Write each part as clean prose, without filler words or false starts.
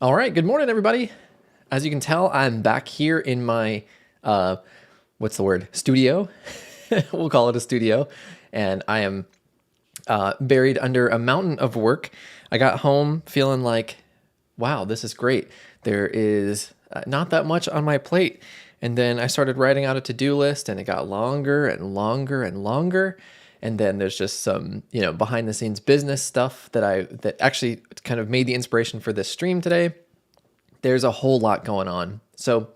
All right, good morning, everybody. As you can tell, I'm back here in my, what's the word? Studio. We'll call it a studio. And I am buried under a mountain of work. I got home feeling like, wow, this is great. There is not that much on my plate. And then I started writing out a to-do list and it got longer and longer and longer. And then there's just some, behind the scenes business stuff that actually kind of made the inspiration for this stream today. There's a whole lot going on. So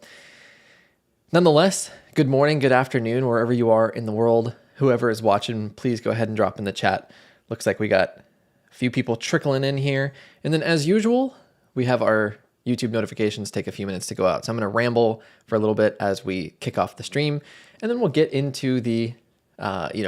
nonetheless, good morning, good afternoon, wherever you are in the world. Whoever is watching, please go ahead and drop in the chat. Looks like we got a few people trickling in here. And then as usual, we have our YouTube notifications take a few minutes to go out. So I'm going to ramble for a little bit as we kick off the stream, and then we'll get into the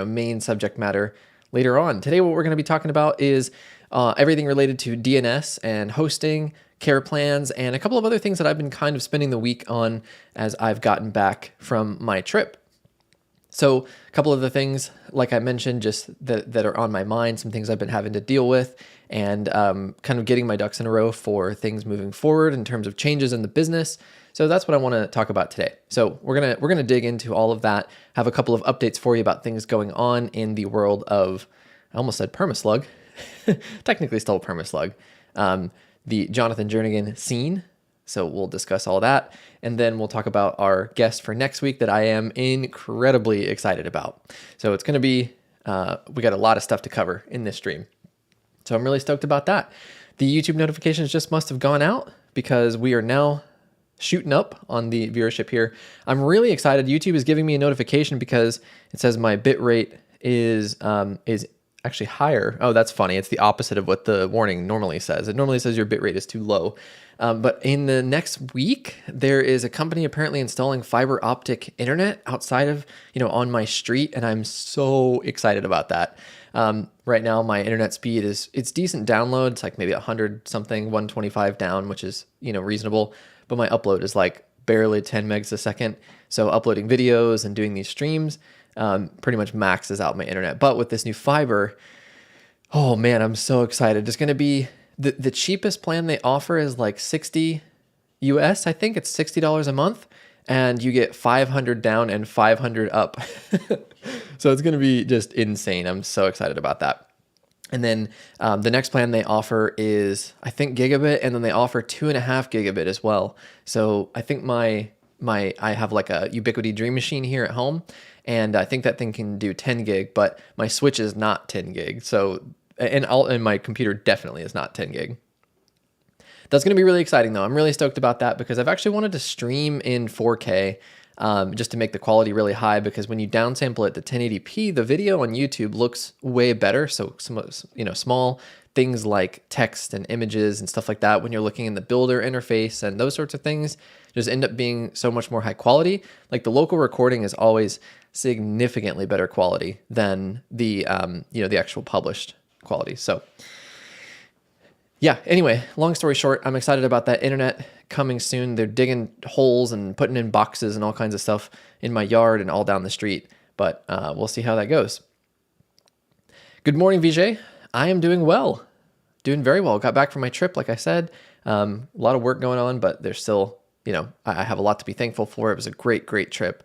main subject matter later on. Today, what we're going to be talking about is everything related to DNS and hosting, care plans, and a couple of other things that I've been kind of spending the week on as I've gotten back from my trip. So a couple of the things, like I mentioned, just that are on my mind, some things I've been having to deal with, and kind of getting my ducks in a row for things moving forward in terms of changes in the business. So that's what I want to talk about today. So we're gonna dig into all of that, have a couple of updates for you about things going on in the world of, I almost said permaslug, technically still permaslug, the Jonathan Jernigan scene. So we'll discuss all that. And then we'll talk about our guest for next week that I am incredibly excited about. So it's going to be, we got a lot of stuff to cover in this stream. So I'm really stoked about that. The YouTube notifications just must have gone out because we are now shooting up on the viewership here. I'm really excited. YouTube is giving me a notification because it says my bit rate is actually higher. Oh, that's funny. It's the opposite of what the warning normally says. It normally says your bitrate is too low. But in the next week, there is a company apparently installing fiber optic internet outside of, on my street. And I'm so excited about that. Right now, my internet speed it's decent download. It's like maybe 100 something, 125 down, which is, reasonable. But my upload is like barely 10 megs a second. So uploading videos and doing these streams, pretty much maxes out my internet. But with this new fiber, oh man, I'm so excited. It's going to be the cheapest plan they offer is like 60 US. I think it's $60 a month, and you get 500 down and 500 up. So it's going to be just insane. I'm so excited about that. And then the next plan they offer is, I think, gigabit, and then they offer 2.5 gigabit as well. So I think I have like a Ubiquiti Dream Machine here at home, and I think that thing can do 10 gig, but my Switch is not 10 gig. So, and my computer definitely is not 10 gig. That's going to be really exciting though. I'm really stoked about that because I've actually wanted to stream in 4K just to make the quality really high, because when you downsample it to 1080p, the video on YouTube looks way better. So some, small things like text and images and stuff like that, when you're looking in the builder interface and those sorts of things, just end up being so much more high quality. Like the local recording is always significantly better quality than the the actual published quality. So yeah, anyway, long story short, I'm excited about that internet coming soon. They're digging holes and putting in boxes and all kinds of stuff in my yard and all down the street, but we'll see how that goes. Good morning, Vijay. I am doing well, doing very well. Got back from my trip, like I said. A lot of work going on, but there's still, I have a lot to be thankful for. It was a great, great trip.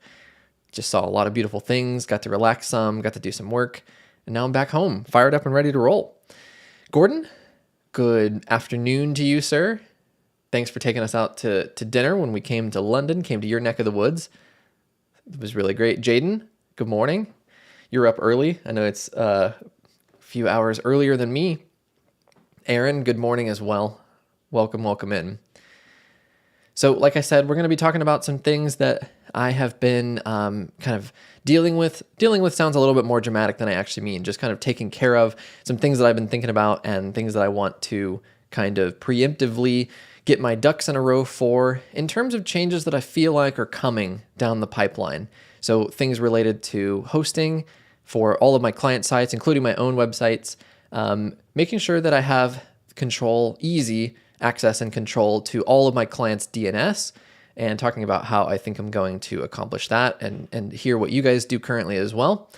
Just saw a lot of beautiful things, got to relax some, got to do some work, and now I'm back home, fired up and ready to roll. Gordon, good afternoon to you, sir. Thanks for taking us out to dinner when we came to London, came to your neck of the woods. It was really great. Jaden, good morning. You're up early. I know it's a few hours earlier than me. Aaron, good morning as well. Welcome in. So like I said, we're going to be talking about some things that I have been kind of dealing with. Dealing with sounds a little bit more dramatic than I actually mean. Just kind of taking care of some things that I've been thinking about and things that I want to kind of preemptively get my ducks in a row for in terms of changes that I feel like are coming down the pipeline. So things related to hosting for all of my client sites, including my own websites, making sure that I have easy access and control to all of my clients' DNS, and talking about how I think I'm going to accomplish that and hear what you guys do currently as well.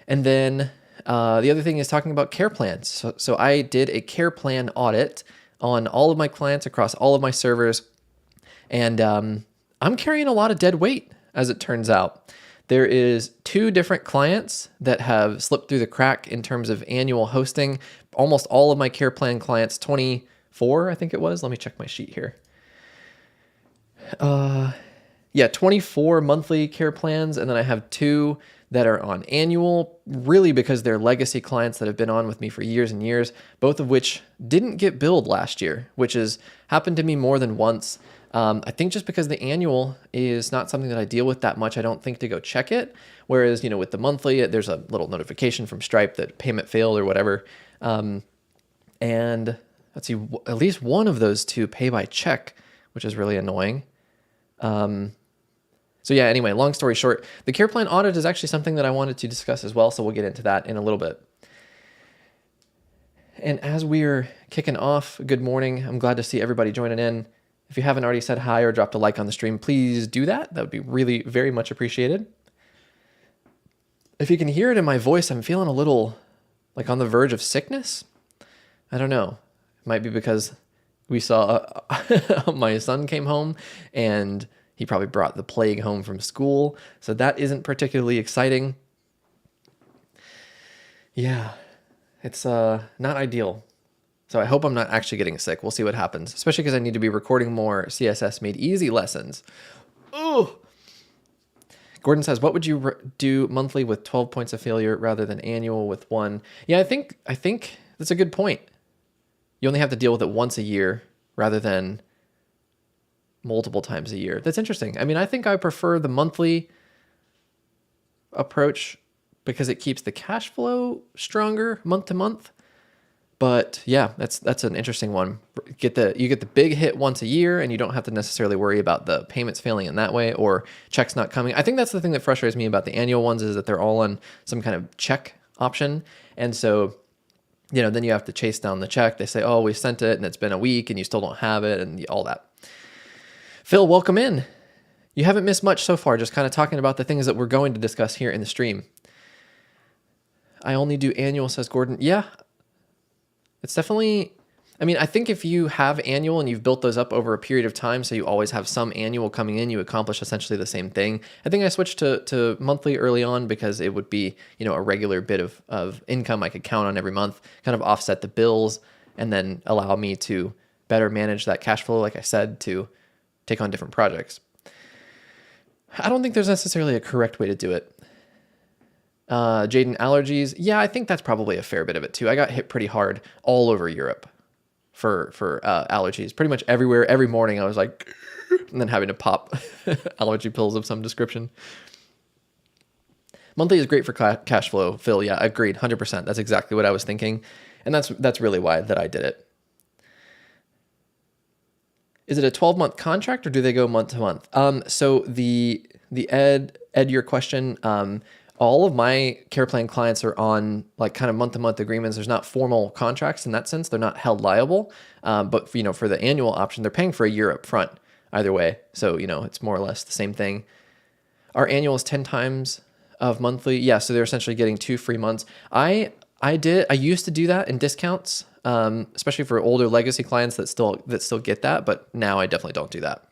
And then the other thing is talking about care plans. So I did a care plan audit on all of my clients across all of my servers. And I'm carrying a lot of dead weight, as it turns out. There is 2 different clients that have slipped through the crack in terms of annual hosting. Almost all of my care plan clients, 24, I think it was. Let me check my sheet here. Yeah, 24 monthly care plans. And then I have 2 that are on annual, really because they're legacy clients that have been on with me for years and years, both of which didn't get billed last year, which has happened to me more than once. I think just because the annual is not something that I deal with that much, I don't think to go check it. Whereas, with the monthly, there's a little notification from Stripe that payment failed or whatever. And let's see, at least one of those 2 pay by check, which is really annoying. So yeah, anyway, long story short, the care plan audit is actually something that I wanted to discuss as well. So we'll get into that in a little bit. And as we're kicking off, good morning. I'm glad to see everybody joining in. If you haven't already said hi or dropped a like on the stream, please do that. That would be really very much appreciated. If you can hear it in my voice, I'm feeling a little like on the verge of sickness. I don't know. It might be because we saw my son came home and he probably brought the plague home from school. So that isn't particularly exciting. Yeah, it's not ideal. So I hope I'm not actually getting sick. We'll see what happens, especially because I need to be recording more CSS Made Easy lessons. Oh, Gordon says, what would you do monthly with 12 points of failure rather than annual with 1? Yeah, I think that's a good point. You only have to deal with it once a year rather than multiple times a year. That's interesting. I mean, I think I prefer the monthly approach because it keeps the cash flow stronger month to month. But yeah, that's an interesting one. You get the big hit once a year and you don't have to necessarily worry about the payments failing in that way or checks not coming. I think that's the thing that frustrates me about the annual ones is that they're all on some kind of check option. And so, then you have to chase down the check. They say, oh, we sent it and it's been a week and you still don't have it and all that. Phil, welcome in. You haven't missed much so far, just kind of talking about the things that we're going to discuss here in the stream. I only do annual, says Gordon. Yeah, it's definitely, I think if you have annual and you've built those up over a period of time, so you always have some annual coming in, you accomplish essentially the same thing. I think I switched to monthly early on because it would be, a regular bit of income I could count on every month, kind of offset the bills, and then allow me to better manage that cash flow, like I said, to take on different projects. I don't think there's necessarily a correct way to do it. Jaden, allergies. Yeah, I think that's probably a fair bit of it too. I got hit pretty hard all over Europe for allergies. Pretty much everywhere, every morning I was like, and then having to pop allergy pills of some description. Monthly is great for cash flow, Phil. Yeah, agreed, 100%. That's exactly what I was thinking. And that's really why that I did it. Is it a 12-month contract or do they go month to month? So the your question, all of my care plan clients are on like kind of month-to-month agreements. There's not formal contracts in that sense. They're not held liable. But for the annual option, they're paying for a year up front either way. So, it's more or less the same thing. Our annual is 10 times of monthly. Yeah. So they're essentially getting 2 free months. I used to do that in discounts, especially for older legacy clients that still get that. But now I definitely don't do that.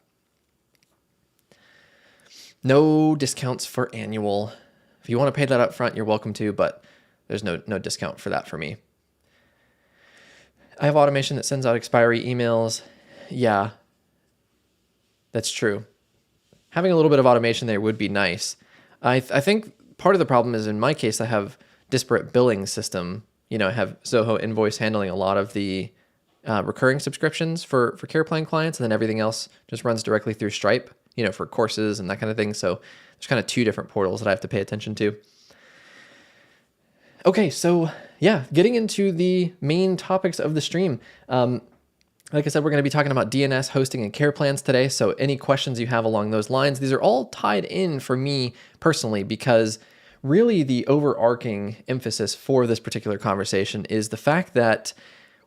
No discounts for annual. If you want to pay that up front, you're welcome to, but there's no discount for that for me. I have automation that sends out expiry emails. Yeah, that's true. Having a little bit of automation there would be nice. I think part of the problem is in my case, I have disparate billing system. I have Zoho Invoice handling a lot of the recurring subscriptions for care plan clients, and then everything else just runs directly through Stripe, for courses and that kind of thing. So there's kind of 2 different portals that I have to pay attention to. Okay, so yeah, getting into the main topics of the stream. Like I said, we're going to be talking about DNS hosting and care plans today. So any questions you have along those lines, these are all tied in for me personally, because really the overarching emphasis for this particular conversation is the fact that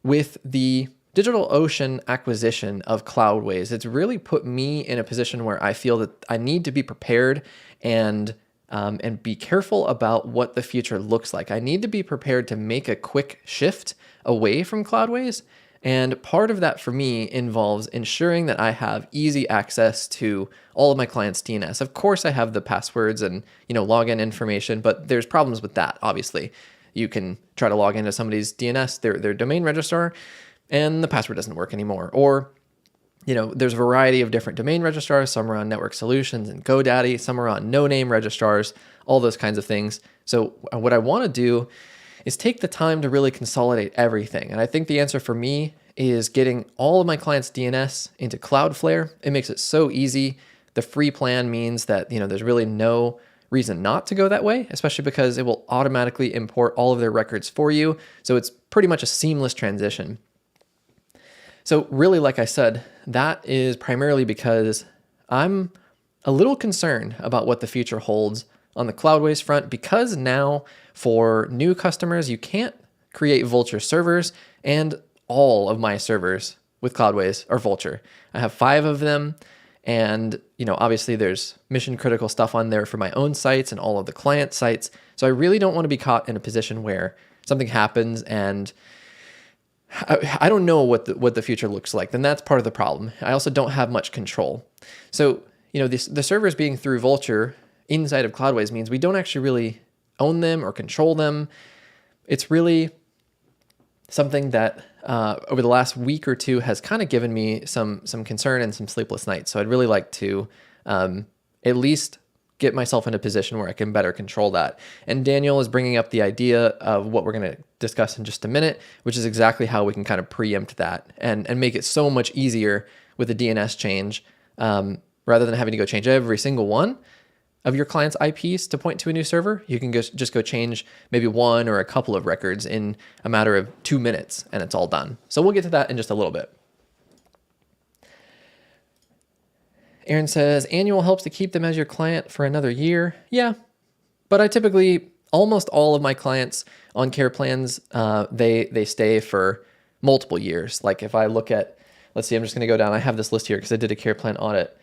with the DigitalOcean acquisition of Cloudways, it's really put me in a position where I feel that I need to be prepared and be careful about what the future looks like. I need to be prepared to make a quick shift away from Cloudways And part of that for me involves ensuring that I have easy access to all of my clients' DNS. Of course, I have the passwords and login information, but there's problems with that. Obviously, you can try to log into somebody's DNS, their domain registrar, and the password doesn't work anymore. Or there's a variety of different domain registrars. Some are on Network Solutions and GoDaddy. Some are on no-name registrars. All those kinds of things. So what I want to do is take the time to really consolidate everything. And I think the answer for me is getting all of my clients' DNS into Cloudflare. It makes it so easy. The free plan means that, there's really no reason not to go that way, especially because it will automatically import all of their records for you. So it's pretty much a seamless transition. So really, like I said, that is primarily because I'm a little concerned about what the future holds on the Cloudways front, because now for new customers, you can't create Vultr servers, and all of my servers with Cloudways are Vultr. I have 5 of them, and obviously there's mission critical stuff on there for my own sites and all of the client sites. So I really don't want to be caught in a position where something happens and I don't know what the future looks like. Then that's part of the problem. I also don't have much control. So the servers being through Vultr inside of Cloudways means we don't actually really own them or control them. It's really something that over the last week or two has kind of given me some concern and some sleepless nights. So I'd really like to at least get myself in a position where I can better control that. And Daniel is bringing up the idea of what we're going to discuss in just a minute, which is exactly how we can kind of preempt that and make it so much easier with a DNS change, rather than having to go change every single one of your client's IPs to point to a new server. You can just go change maybe one or a couple of records in a matter of 2 minutes, and it's all done. So we'll get to that in just a little bit. Aaron says, annual helps to keep them as your client for another year. Yeah, but I typically, almost all of my clients on care plans, they stay for multiple years. Like if I look at, let's see, I'm just going to go down. I have this list here because I did a care plan audit.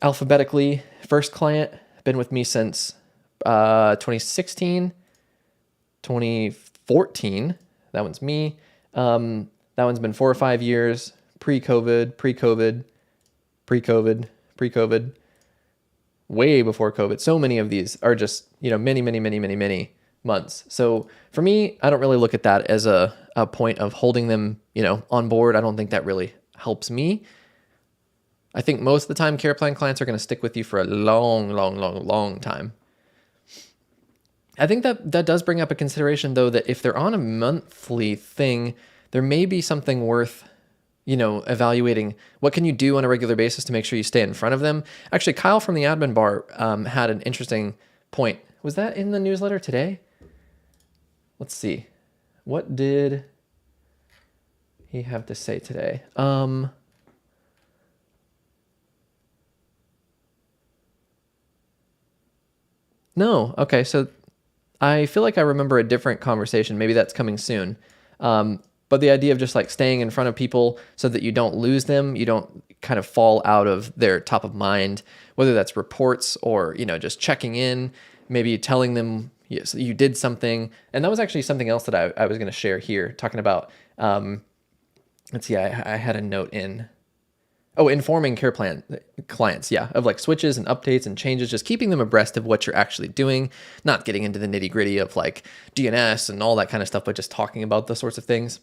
Alphabetically, first client, been with me since 2016, 2014. That one's me. That one's been 4 or 5 years, pre-COVID, way before COVID. So many of these are just, many months. So for me, I don't really look at that as a point of holding them, on board. I don't think that really helps me. I think most of the time care plan clients are going to stick with you for a long time. I think that does bring up a consideration though, that if they're on a monthly thing, there may be something worth, evaluating. What can you do on a regular basis to make sure you stay in front of them? Actually, Kyle from the admin bar had an interesting point. Was that in the newsletter today? Let's see. What did he have to say today? No. Okay. So I feel like I remember a different conversation. Maybe that's coming soon. But the idea of just like staying in front of people so that you don't lose them, you don't kind of fall out of their top of mind, whether that's reports or, just checking in, maybe telling them yes, you did something. And that was actually something else that I was going to share here, talking about, let's see, I had a note in. Oh, informing care plan clients, yeah, of like switches and updates and changes, just keeping them abreast of what you're actually doing, not getting into the nitty gritty of like DNS and all that kind of stuff, but just talking about those sorts of things.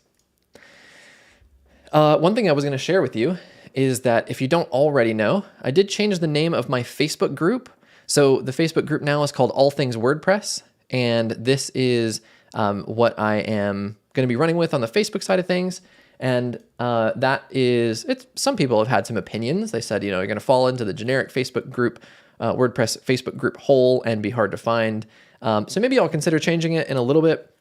One thing I was going to share with you is that if you don't already know, I did change the name of my Facebook group. So the Facebook group now is called All Things WordPress, and this is what I am going to be running with on the Facebook side of things. And some people have had some opinions. They said, you're going to fall into the generic Facebook group, WordPress Facebook group hole and be hard to find. So maybe I'll consider changing it in a little bit,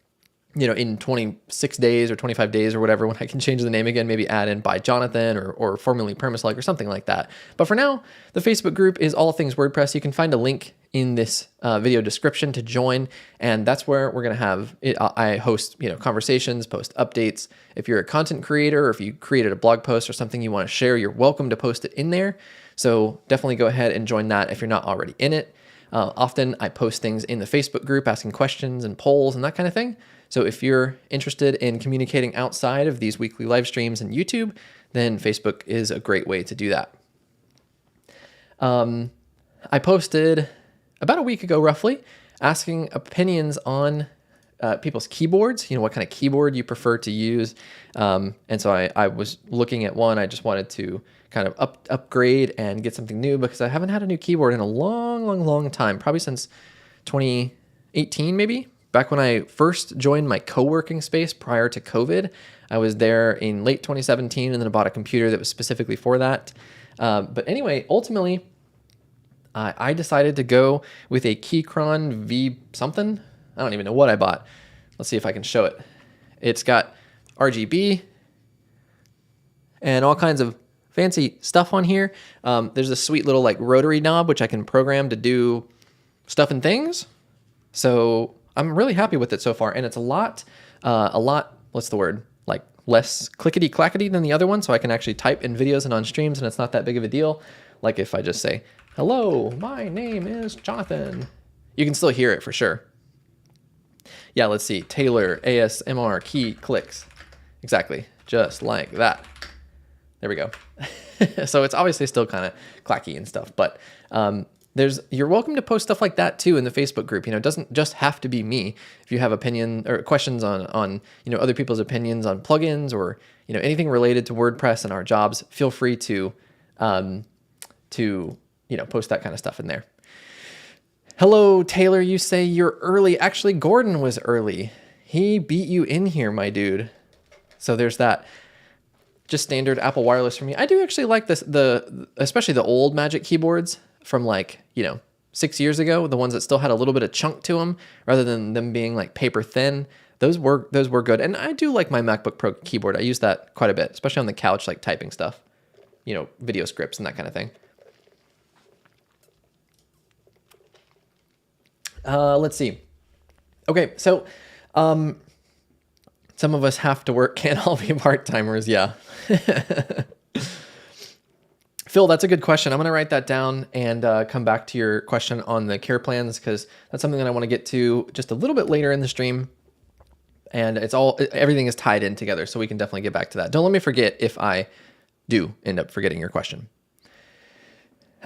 in 26 days or 25 days or whatever, when I can change the name again, maybe add in by Jonathan or formerly Permaslug or something like that. But for now, the Facebook group is All Things WordPress. You can find a link in this video description to join, and that's where we're going to have it. I host, conversations, post updates. If you're a content creator or if you created a blog post or something you want to share, you're welcome to post it in there. So definitely go ahead and join that if you're not already in it. Often I post things in the Facebook group, asking questions and polls and that kind of thing. So if you're interested in communicating outside of these weekly live streams and YouTube, then Facebook is a great way to do that. I posted about a week ago, roughly, asking opinions on people's keyboards, what kind of keyboard you prefer to use. And so I was looking at one. I just wanted to kind of upgrade and get something new because I haven't had a new keyboard in a long time, probably since 2018, maybe. Back when I first joined my co-working space prior to COVID, I was there in late 2017 and then I bought a computer that was specifically for that. But anyway, ultimately, I decided to go with a Keychron V something. I don't even know what I bought. Let's see if I can show it. It's got RGB and all kinds of fancy stuff on here. There's a sweet little like rotary knob, which I can program to do stuff and things. So I'm really happy with it so far. And it's a lot, what's the word? Like less clickety clackety than the other one. So I can actually type in videos and on streams and it's not that big of a deal. Like if I just say, hello, my name is Jonathan, you can still hear it for sure. Yeah, let's see. Taylor, ASMR, key, clicks. Exactly. Just like that. There we go. So it's obviously still kind of clacky and stuff, but you're welcome to post stuff like that too in the Facebook group. It doesn't just have to be me. If you have opinion or questions on other people's opinions on plugins or anything related to WordPress and our jobs, feel free to post that kind of stuff in there. Hello, Taylor, you say you're early. Actually, Gordon was early. He beat you in here, my dude. So there's that. Just standard Apple wireless for me. I do actually like this, especially the old Magic keyboards from 6 years ago, the ones that still had a little bit of chunk to them rather than them being like paper thin. Those were good. And I do like my MacBook Pro keyboard. I use that quite a bit, especially on the couch, like typing stuff, video scripts and that kind of thing. Let's see. Okay, so some of us have to work, can't all be part-timers, yeah. Phil, that's a good question. I'm going to write that down and come back to your question on the care plans because that's something that I want to get to just a little bit later in the stream. And everything is tied in together, so we can definitely get back to that. Don't let me forget if I do end up forgetting your question.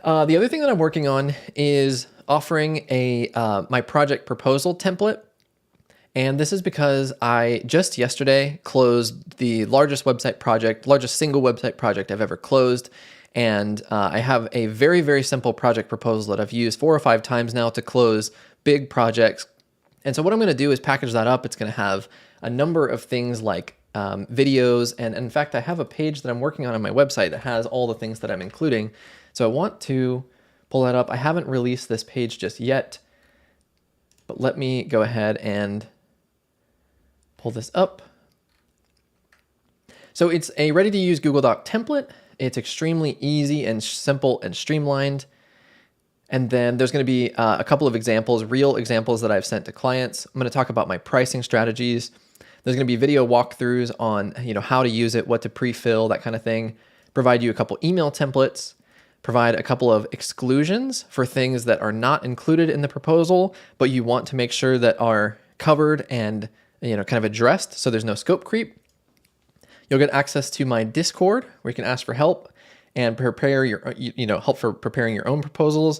The other thing that I'm working on is offering my project proposal template. And this is because I just yesterday closed the largest single website project I've ever closed. And I have a very, very simple project proposal that I've used 4 or 5 times now to close big projects. And so what I'm going to do is package that up. It's going to have a number of things like videos. And in fact, I have a page that I'm working on my website that has all the things that I'm including. So I want to pull that up. I haven't released this page just yet, but let me go ahead and pull this up. So it's a ready to use Google Doc template. It's extremely easy and simple and streamlined. And then there's going to be a couple of examples, real examples that I've sent to clients. I'm going to talk about my pricing strategies. There's going to be video walkthroughs on how to use it, what to pre-fill, that kind of thing. Provide you a couple email templates. Provide a couple of exclusions for things that are not included in the proposal, but you want to make sure that are covered and kind of addressed so there's no scope creep. You'll get access to my Discord where you can ask for help and prepare your help for preparing your own proposals.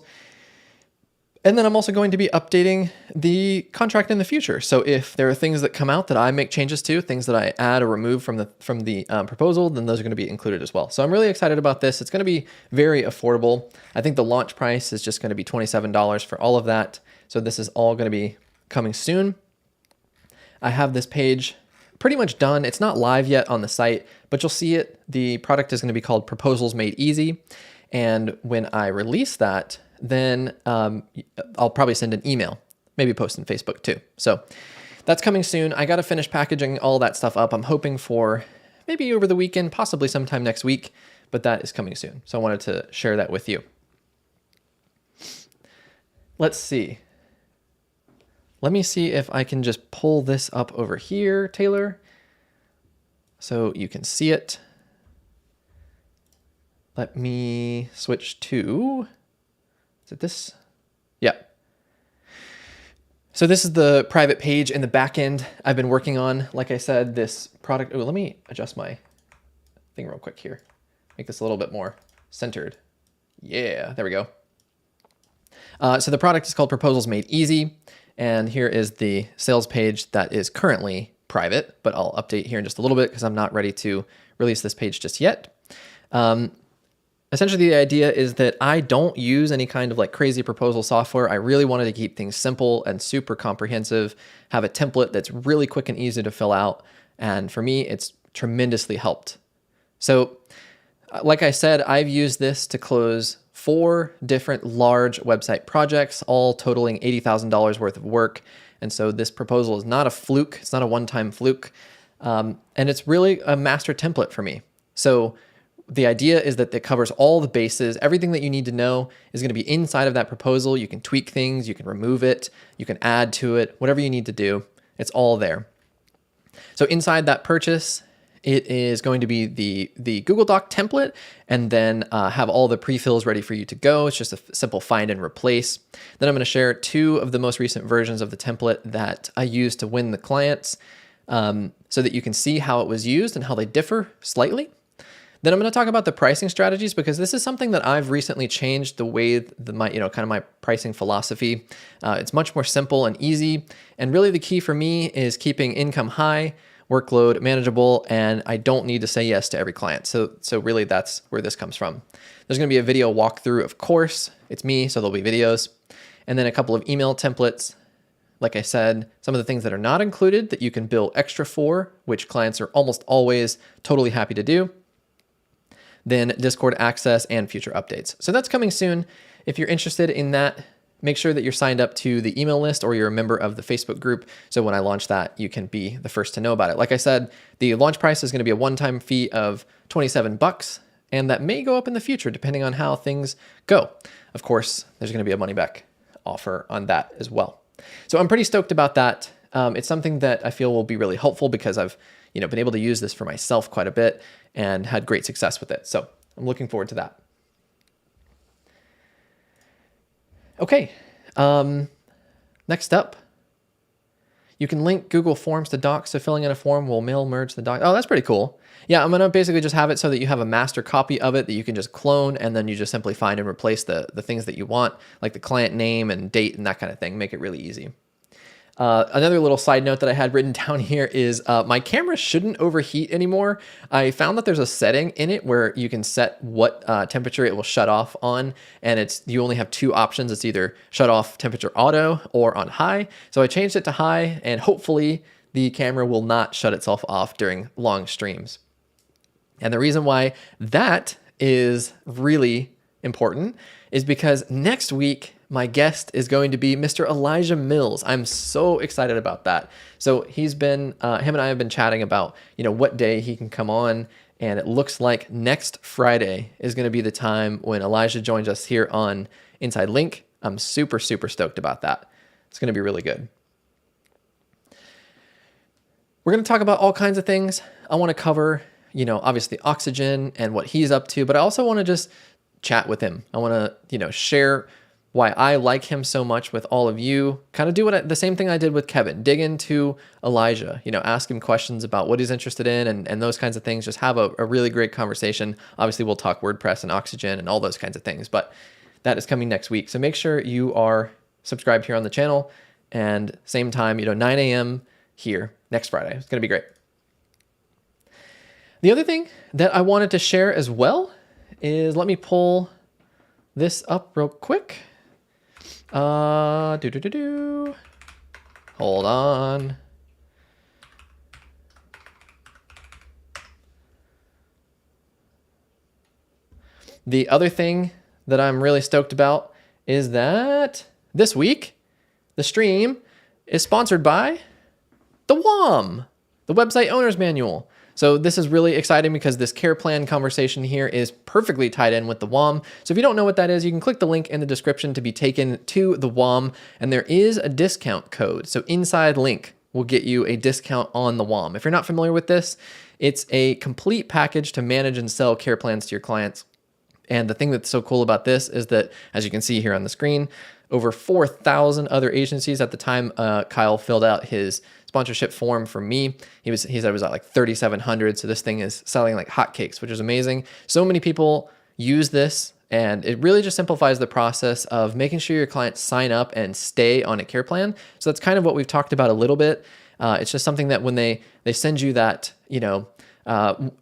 And then I'm also going to be updating the contract in the future. So if there are things that come out that I make changes to, things that I add or remove from the proposal, then those are going to be included as well. So I'm really excited about this. It's going to be very affordable. I think the launch price is just going to be $27 for all of that. So this is all going to be coming soon. I have this page pretty much done. It's not live yet on the site, but you'll see it. The product is going to be called Proposals Made Easy. And when I release that, then I'll probably send an email, maybe post on Facebook too. So that's coming soon. I got to finish packaging all that stuff up. I'm hoping for maybe over the weekend, possibly sometime next week, but that is coming soon. So I wanted to share that with you. Let's see. Let me see if I can just pull this up over here, Taylor, so you can see it. Let me switch to, is it this? Yeah. So this is the private page in the back end I've been working on. Like I said, this product, oh, let me adjust my thing real quick here. Make this a little bit more centered. Yeah, there we go. So the product is called Proposals Made Easy. And here is the sales page that is currently private, but I'll update here in just a little bit because I'm not ready to release this page just yet. Essentially, the idea is that I don't use any kind of like crazy proposal software. I really wanted to keep things simple and super comprehensive, have a template that's really quick and easy to fill out. And for me, it's tremendously helped. So like I said, I've used this to close 4 different large website projects, all totaling $80,000 worth of work. And so this proposal is not a fluke. It's not a one-time fluke. And it's really a master template for me. So the idea is that it covers all the bases. Everything that you need to know is going to be inside of that proposal. You can tweak things, you can remove it, you can add to it, whatever you need to do. It's all there. So inside that purchase, it is going to be the Google Doc template, and then have all the pre-fills ready for you to go. It's just a simple find and replace. Then I'm going to share 2 of the most recent versions of the template that I used to win the clients, so that you can see how it was used and how they differ slightly. Then I'm going to talk about the pricing strategies, because this is something that I've recently changed the way my pricing philosophy. It's much more simple and easy. And really the key for me is keeping income high, workload manageable, and I don't need to say yes to every client. So really that's where this comes from. There's going to be a video walkthrough, of course. It's me, so there'll be videos. And then a couple of email templates. Like I said, some of the things that are not included that you can bill extra for, which clients are almost always totally happy to do. Then Discord access and future updates. So that's coming soon. If you're interested in that, make sure that you're signed up to the email list or you're a member of the Facebook group. So when I launch that, you can be the first to know about it. Like I said, the launch price is going to be a one-time fee of $27, and that may go up in the future depending on how things go. Of course, there's going to be a money back offer on that as well. So I'm pretty stoked about that. It's something that I feel will be really helpful because I've been able to use this for myself quite a bit and had great success with it. So I'm looking forward to that. Okay, next up, you can link Google Forms to Docs, so filling in a form will mail merge the doc. Oh, that's pretty cool. Yeah, I'm gonna basically just have it so that you have a master copy of it that you can just clone, and then you just simply find and replace the things that you want, like the client name and date and that kind of thing, make it really easy. Another little side note that I had written down here is my camera shouldn't overheat anymore. I found that there's a setting in it where you can set what temperature it will shut off on, and you only have 2 options. It's either shut off temperature auto or on high. So I changed it to high, and hopefully the camera will not shut itself off during long streams. And the reason why that is really important is because next week, my guest is going to be Mr. Elijah Mills. I'm so excited about that. So he's been, him and I have been chatting about, what day he can come on. And it looks like next Friday is going to be the time when Elijah joins us here on Inside Link. I'm super, super stoked about that. It's going to be really good. We're going to talk about all kinds of things. I want to cover, obviously Oxygen and what he's up to, but I also want to just chat with him. I want to, share why I like him so much with all of you. Kind of do the same thing I did with Kevin. Dig into Elijah, ask him questions about what he's interested in and those kinds of things. Just have a really great conversation. Obviously, we'll talk WordPress and Oxygen and all those kinds of things, but that is coming next week. So make sure you are subscribed here on the channel, and same time, 9 a.m. here next Friday. It's going to be great. The other thing that I wanted to share as well is, let me pull this up real quick. Hold on. The other thing that I'm really stoked about is that this week, the stream is sponsored by the WOM, the Website Owner's Manual. So this is really exciting because this care plan conversation here is perfectly tied in with the WOM. So if you don't know what that is, you can click the link in the description to be taken to the WOM, and there is a discount code. So inside link will get you a discount on the WOM. If you're not familiar with this, it's a complete package to manage and sell care plans to your clients. And the thing that's so cool about this is that, as you can see here on the screen, over 4,000 other agencies. At the time Kyle filled out his sponsorship form for me, he said it was at like 3,700. So this thing is selling like hotcakes, which is amazing. So many people use this, and it really just simplifies the process of making sure your clients sign up and stay on a care plan. So that's kind of what we've talked about a little bit. It's just something that when they send you that,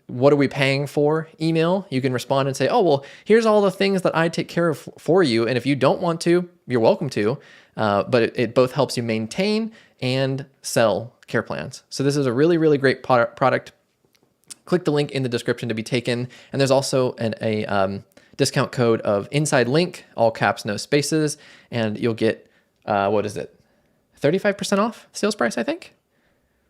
what are we paying for email, you can respond and say, oh, well, here's all the things that I take care of for you. And if you don't want to, you're welcome to, but it both helps you maintain and sell care plans. So this is a really, really great product. Click the link in the description to be taken. And there's also a discount code of inside link, all caps, no spaces. And you'll get, 35% off sales price, I think.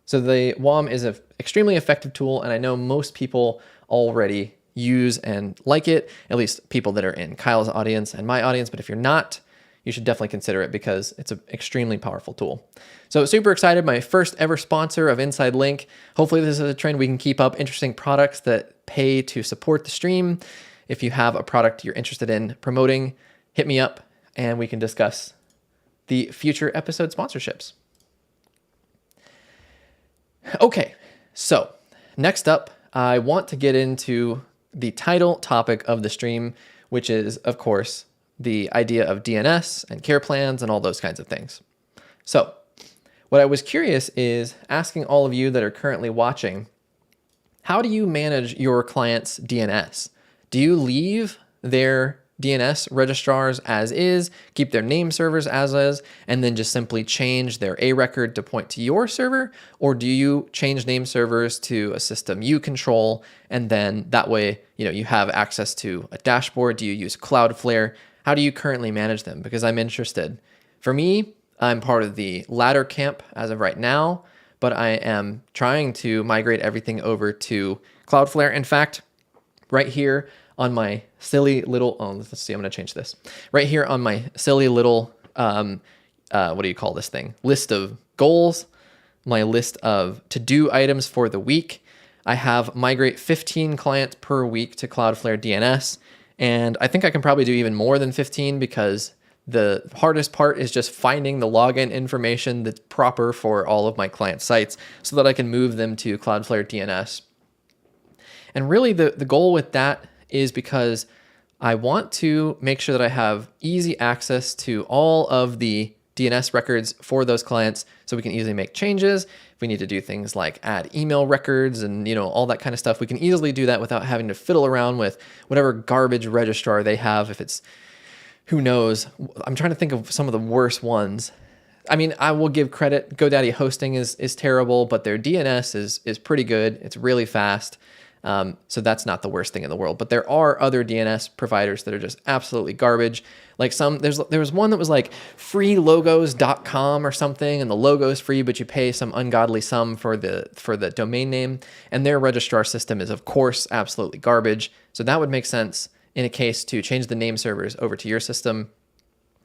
So the WOM is an extremely effective tool, and I know most people already use and like it, at least people that are in Kyle's audience and my audience. But if you're not, you should definitely consider it because it's an extremely powerful tool. So super excited, my first ever sponsor of Inside Link. Hopefully this is a trend we can keep up, interesting products that pay to support the stream. If you have a product you're interested in promoting, hit me up and we can discuss the future episode sponsorships. Okay, so next up, I want to get into the title topic of the stream, which is, of course, the idea of DNS and care plans and all those kinds of things. So what I was curious is asking all of you that are currently watching, how do you manage your clients' DNS? Do you leave their DNS registrars as is, keep their name servers as is, and then just simply change their A record to point to your server? Or do you change name servers to a system you control, and then that way, you have access to a dashboard? Do you use Cloudflare? How do you currently manage them? Because I'm interested. For me, I'm part of the latter camp as of right now, but I am trying to migrate everything over to Cloudflare. In fact, right here on my silly little, let's see, I'm going to change this. Right here on my silly little, what do you call this thing? List of goals, my list of to-do items for the week. I have migrate 15 clients per week to Cloudflare DNS. And I think I can probably do even more than 15 because the hardest part is just finding the login information that's proper for all of my client sites so that I can move them to Cloudflare DNS. And really the goal with that is because I want to make sure that I have easy access to all of the DNS records for those clients so we can easily make changes. If we need to do things like add email records and all that kind of stuff, we can easily do that without having to fiddle around with whatever garbage registrar they have. If it's, who knows, I'm trying to think of some of the worst ones. I mean, I will give credit, GoDaddy hosting is terrible, but their DNS is pretty good. It's really fast. So that's not the worst thing in the world, but there are other DNS providers that are just absolutely garbage. Like there was one that was like freelogos.com or something, and the logo is free, but you pay some ungodly sum for the domain name, and their registrar system is of course absolutely garbage. So that would make sense in a case to change the name servers over to your system.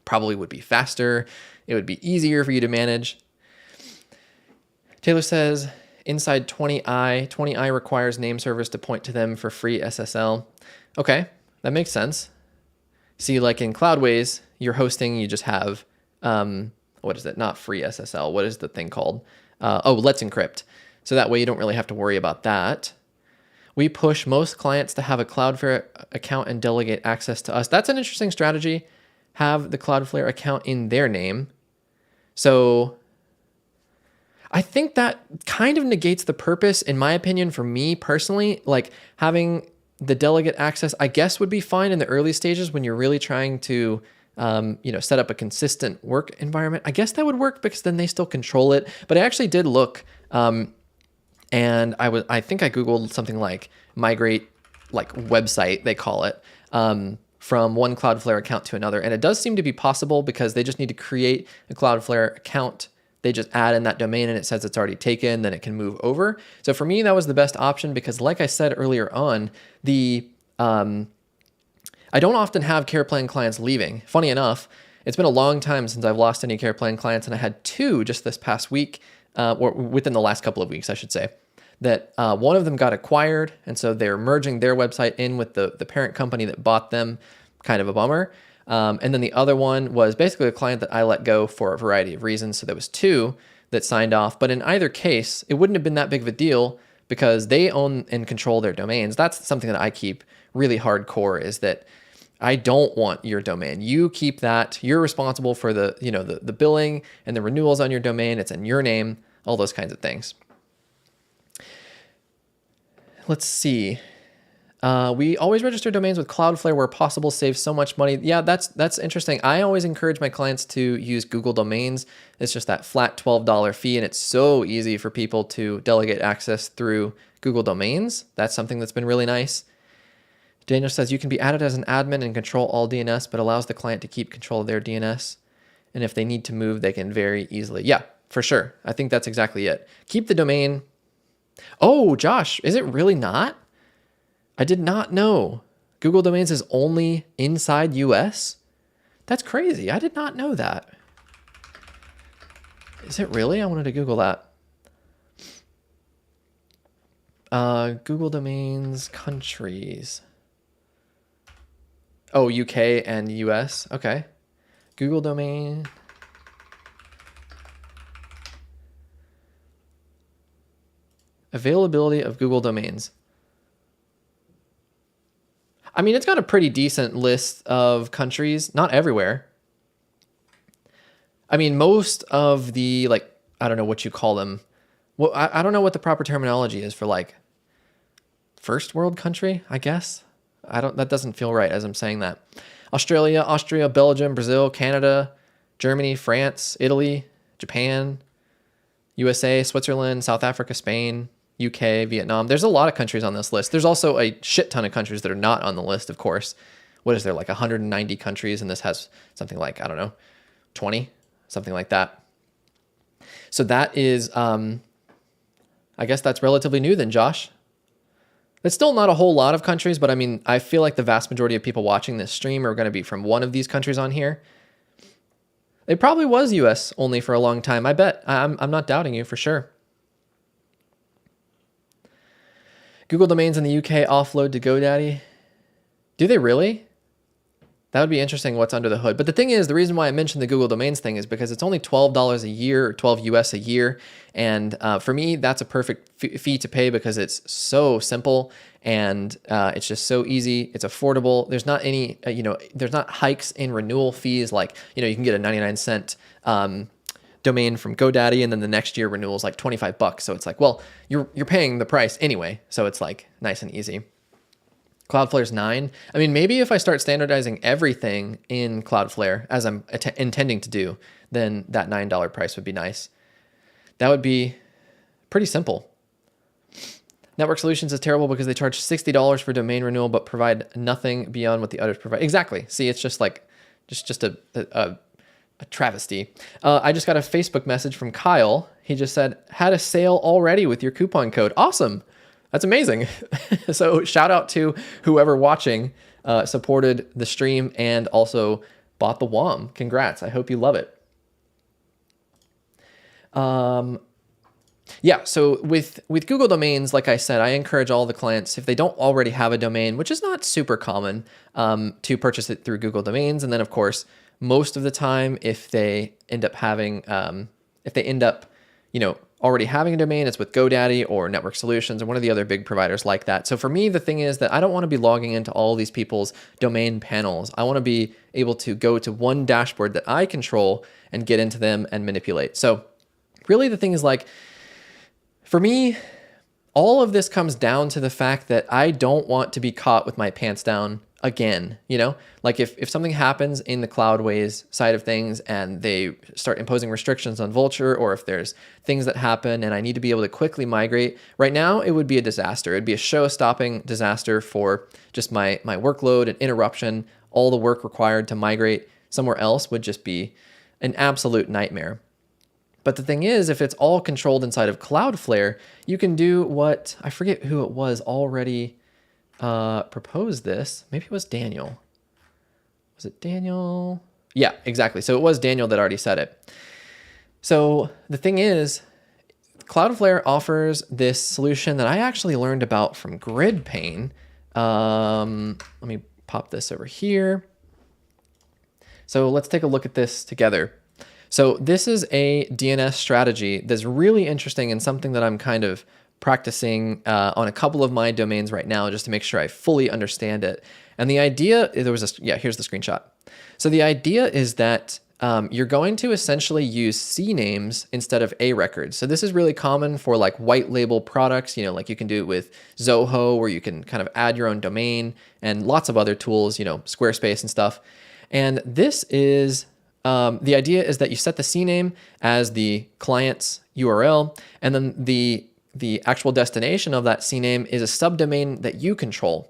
Probably would be faster. It would be easier for you to manage. Taylor says, inside 20i requires name servers to point to them for free SSL. Okay, that makes sense. See, like in Cloudways, you're hosting, you just have, what is it? Not free SSL. What is the thing called? Let's Encrypt. So that way you don't really have to worry about that. We push most clients to have a Cloudflare account and delegate access to us. That's an interesting strategy. Have the Cloudflare account in their name. So I think that kind of negates the purpose, in my opinion, for me personally. Like having the delegate access, I guess, would be fine in the early stages when you're really trying to, set up a consistent work environment. I guess that would work because then they still control it. But I actually did look, and I think I Googled something like migrate, like website, they call it, from one Cloudflare account to another. And it does seem to be possible because they just need to create a Cloudflare account. They just add in that domain and it says it's already taken, then it can move over. So for me, that was the best option because like I said earlier on, I don't often have care plan clients leaving. Funny enough, it's been a long time since I've lost any care plan clients, and I had two just this past week, or within the last couple of weeks, I should say, that one of them got acquired, and so they're merging their website in with the parent company that bought them. Kind of a bummer. And then the other one was basically a client that I let go for a variety of reasons. So there was two that signed off. But in either case, it wouldn't have been that big of a deal because they own and control their domains. That's something that I keep really hardcore, is that I don't want your domain. You keep that. You're responsible for the, the billing and the renewals on your domain. It's in your name, all those kinds of things. Let's see. We always register domains with Cloudflare where possible, save so much money. Yeah, that's interesting. I always encourage my clients to use Google Domains. It's just that flat $12 fee, and it's so easy for people to delegate access through Google Domains. That's something that's been really nice. Daniel says you can be added as an admin and control all DNS, but allows the client to keep control of their DNS. And if they need to move, they can very easily. Yeah, for sure. I think that's exactly it. Keep the domain. Oh, Josh, is it really not? I did not know. Google Domains is only inside US? That's crazy. I did not know that. Is it really? I wanted to Google that. Google Domains countries. Oh, UK and US. Okay. Google Domain. Availability of Google Domains. I mean, it's got a pretty decent list of countries, not everywhere. I mean, most of the, like, I don't know what you call them. Well, I don't know what the proper terminology is for, like, first world country, I guess. That doesn't feel right as I'm saying that. Australia, Austria, Belgium, Brazil, Canada, Germany, France, Italy, Japan, USA, Switzerland, South Africa, Spain, UK, Vietnam. There's a lot of countries on this list. There's also a shit ton of countries that are not on the list, of course. What is there, like 190 countries, and this has something like, I don't know, 20, something like that. So that is, I guess that's relatively new then, Josh. It's still not a whole lot of countries, but I mean, I feel like the vast majority of people watching this stream are going to be from one of these countries on here. It probably was US only for a long time. I bet. I'm not doubting you for sure. Google Domains in the UK offload to GoDaddy. Do they really? That would be interesting what's under the hood. But the thing is, the reason why I mentioned the Google Domains thing is because it's only $12 a year, or 12 US a year. And for me, that's a perfect fee to pay because it's so simple and it's just so easy. It's affordable. There's not any, there's not hikes in renewal fees. Like, you can get a 99-cent domain from GoDaddy, and then the next year renewal is like $25. So it's like, well, you're paying the price anyway. So it's like nice and easy. Cloudflare's 9. I mean, maybe if I start standardizing everything in Cloudflare, as I'm intending to do, then that $9 price would be nice. That would be pretty simple. Network Solutions is terrible because they charge $60 for domain renewal, but provide nothing beyond what the others provide. Exactly. See, it's just like, just a travesty. I just got a Facebook message from Kyle. He just said, had a sale already with your coupon code. Awesome. That's amazing. So shout out to whoever watching supported the stream and also bought the WOM. Congrats. I hope you love it. Yeah, so with Google Domains, like I said, I encourage all the clients, if they don't already have a domain, which is not super common, to purchase it through Google Domains. And then, of course, most of the time, if they end up having, already having a domain, it's with GoDaddy or Network Solutions or one of the other big providers like that. So for me, the thing is that I don't want to be logging into all these people's domain panels. I want to be able to go to one dashboard that I control and get into them and manipulate. So really the thing is, like, for me, all of this comes down to the fact that I don't want to be caught with my pants down again. Like if something happens in the Cloudways side of things and they start imposing restrictions on Vultr, or if there's things that happen and I need to be able to quickly migrate, right now it would be a disaster. It'd be a show-stopping disaster for just my workload and interruption. All the work required to migrate somewhere else would just be an absolute nightmare. But the thing is, if it's all controlled inside of Cloudflare, you can do what, I forget who it was already proposed this. Maybe it was Daniel. Was it Daniel? Yeah, exactly. So it was Daniel that already said it. So the thing is, Cloudflare offers this solution that I actually learned about from GridPane. Let me pop this over here. So let's take a look at this together. So this is a DNS strategy that's really interesting and something that I'm kind of practicing on a couple of my domains right now just to make sure I fully understand it. And the idea, here's the screenshot. So the idea is that you're going to essentially use C names instead of A records. So this is really common for like white label products, like you can do it with Zoho, where you can kind of add your own domain, and lots of other tools, Squarespace and stuff. And this is, the idea is that you set the C name as the client's URL, and then the actual destination of that C name is a subdomain that you control.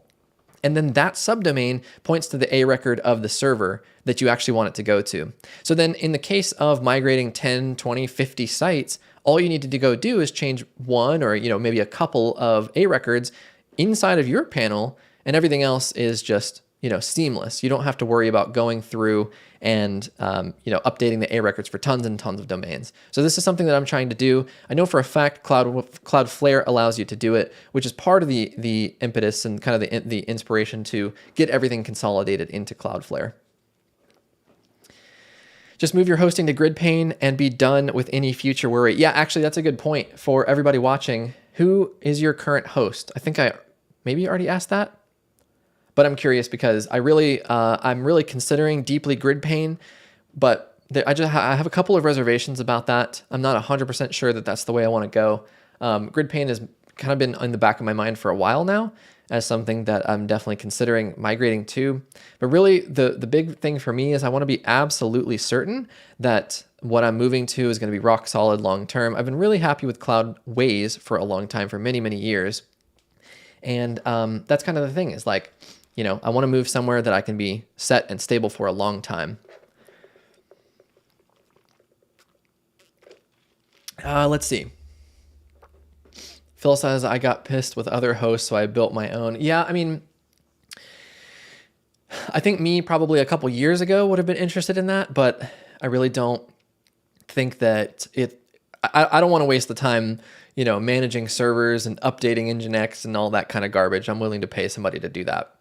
And then that subdomain points to the A record of the server that you actually want it to go to. So then in the case of migrating 10, 20, 50 sites, all you need to go do is change one or maybe a couple of A records inside of your panel, and everything else is just seamless. You don't have to worry about going through and updating the A records for tons and tons of domains. So this is something that I'm trying to do. I know for a fact Cloudflare allows you to do it, which is part of the impetus and kind of the inspiration to get everything consolidated into Cloudflare. Just move your hosting to GridPane and be done with any future worry. Yeah, actually, that's a good point for everybody watching. Who is your current host? I think I maybe already asked that. But I'm curious because I'm really considering deeply GridPane, but I have a couple of reservations about that. I'm not 100% sure that that's the way I want to go. GridPane has kind of been in the back of my mind for a while now as something that I'm definitely considering migrating to. But really, the big thing for me is I want to be absolutely certain that what I'm moving to is going to be rock solid long term. I've been really happy with Cloudways for a long time, for many, many years. And that's kind of the thing is like, I want to move somewhere that I can be set and stable for a long time. Let's see. Phil says, I got pissed with other hosts, so I built my own. Yeah, I mean, I think me probably a couple years ago would have been interested in that, but I really don't think that I don't want to waste the time, managing servers and updating Nginx and all that kind of garbage. I'm willing to pay somebody to do that.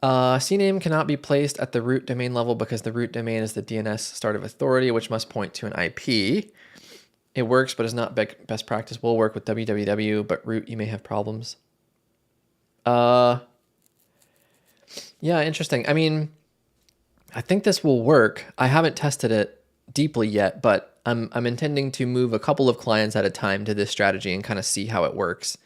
CNAME cannot be placed at the root domain level because the root domain is the DNS start of authority, which must point to an IP. It works, but is not best practice. Will work with www, but root, you may have problems. Yeah, interesting. I mean, I think this will work. I haven't tested it deeply yet, but I'm intending to move a couple of clients at a time to this strategy and kind of see how it works.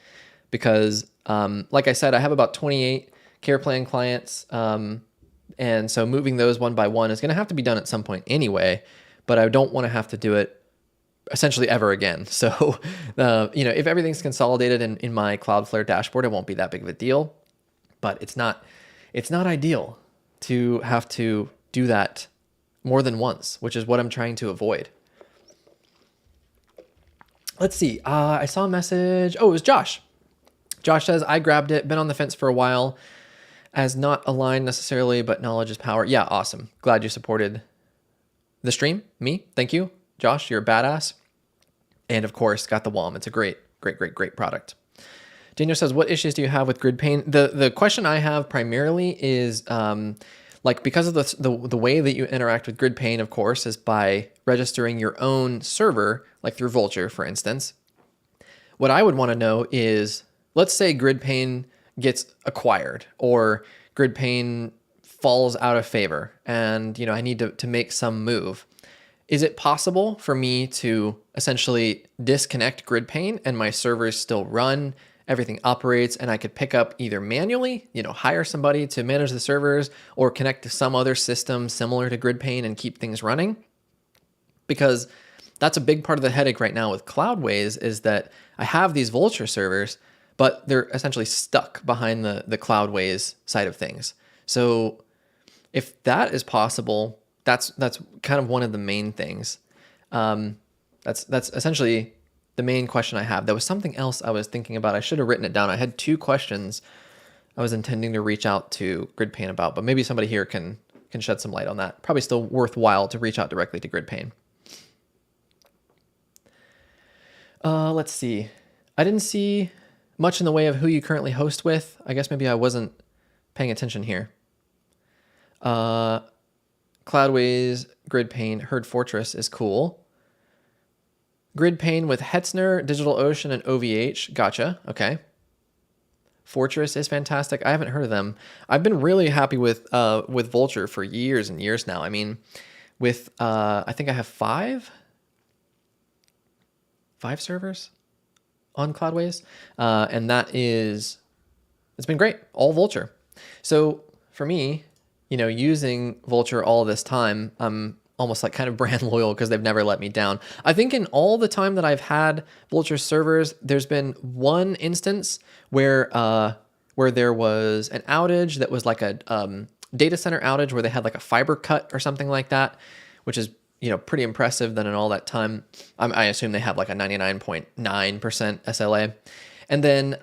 Because, like I said, I have about 28 care plan clients. And so moving those one by one is going to have to be done at some point anyway, but I don't want to have to do it essentially ever again. So, if everything's consolidated in my Cloudflare dashboard, it won't be that big of a deal, but it's not ideal to have to do that more than once, which is what I'm trying to avoid. Let's see. I saw a message. Oh, it was Josh. Josh says, I grabbed it, been on the fence for a while, as not aligned necessarily, but knowledge is power. Yeah, awesome. Glad you supported the stream. Me, thank you. Josh, you're a badass. And of course, got the WAM. It's a great product. Daniel says, what issues do you have with GridPane? The question I have primarily is, because of the way that you interact with GridPane, of course, is by registering your own server, like through Vultr, for instance. What I would want to know is, let's say GridPane gets acquired or GridPane falls out of favor and I need to make some move. Is it possible for me to essentially disconnect GridPane and my servers still run, everything operates, and I could pick up either manually, hire somebody to manage the servers or connect to some other system similar to GridPane and keep things running? Because that's a big part of the headache right now with Cloudways is that I have these Vultr servers, but they're essentially stuck behind the Cloudways side of things. So if that is possible, that's kind of one of the main things. That's essentially the main question I have. There was something else I was thinking about. I should have written it down. I had 2 questions I was intending to reach out to GridPane about, but maybe somebody here can shed some light on that. Probably still worthwhile to reach out directly to GridPane. Let's see. I didn't see much in the way of who you currently host with. I guess maybe I wasn't paying attention here. Cloudways, Grid Pane, Herd Fortress is cool. Grid Pane with Hetzner, DigitalOcean, and OVH. Gotcha. Okay. Fortress is fantastic. I haven't heard of them. I've been really happy with Vultr for years and years now. I mean, with I think I have five servers on Cloudways, and it's been great. All Vultr. So for me, using Vultr all this time, I'm almost like kind of brand loyal because they've never let me down. I think in all the time that I've had Vultr servers, there's been one instance where there was an outage that was like a data center outage where they had like a fiber cut or something like that, which is pretty impressive. Then in all that time, I assume they have like a 99.9% SLA, and then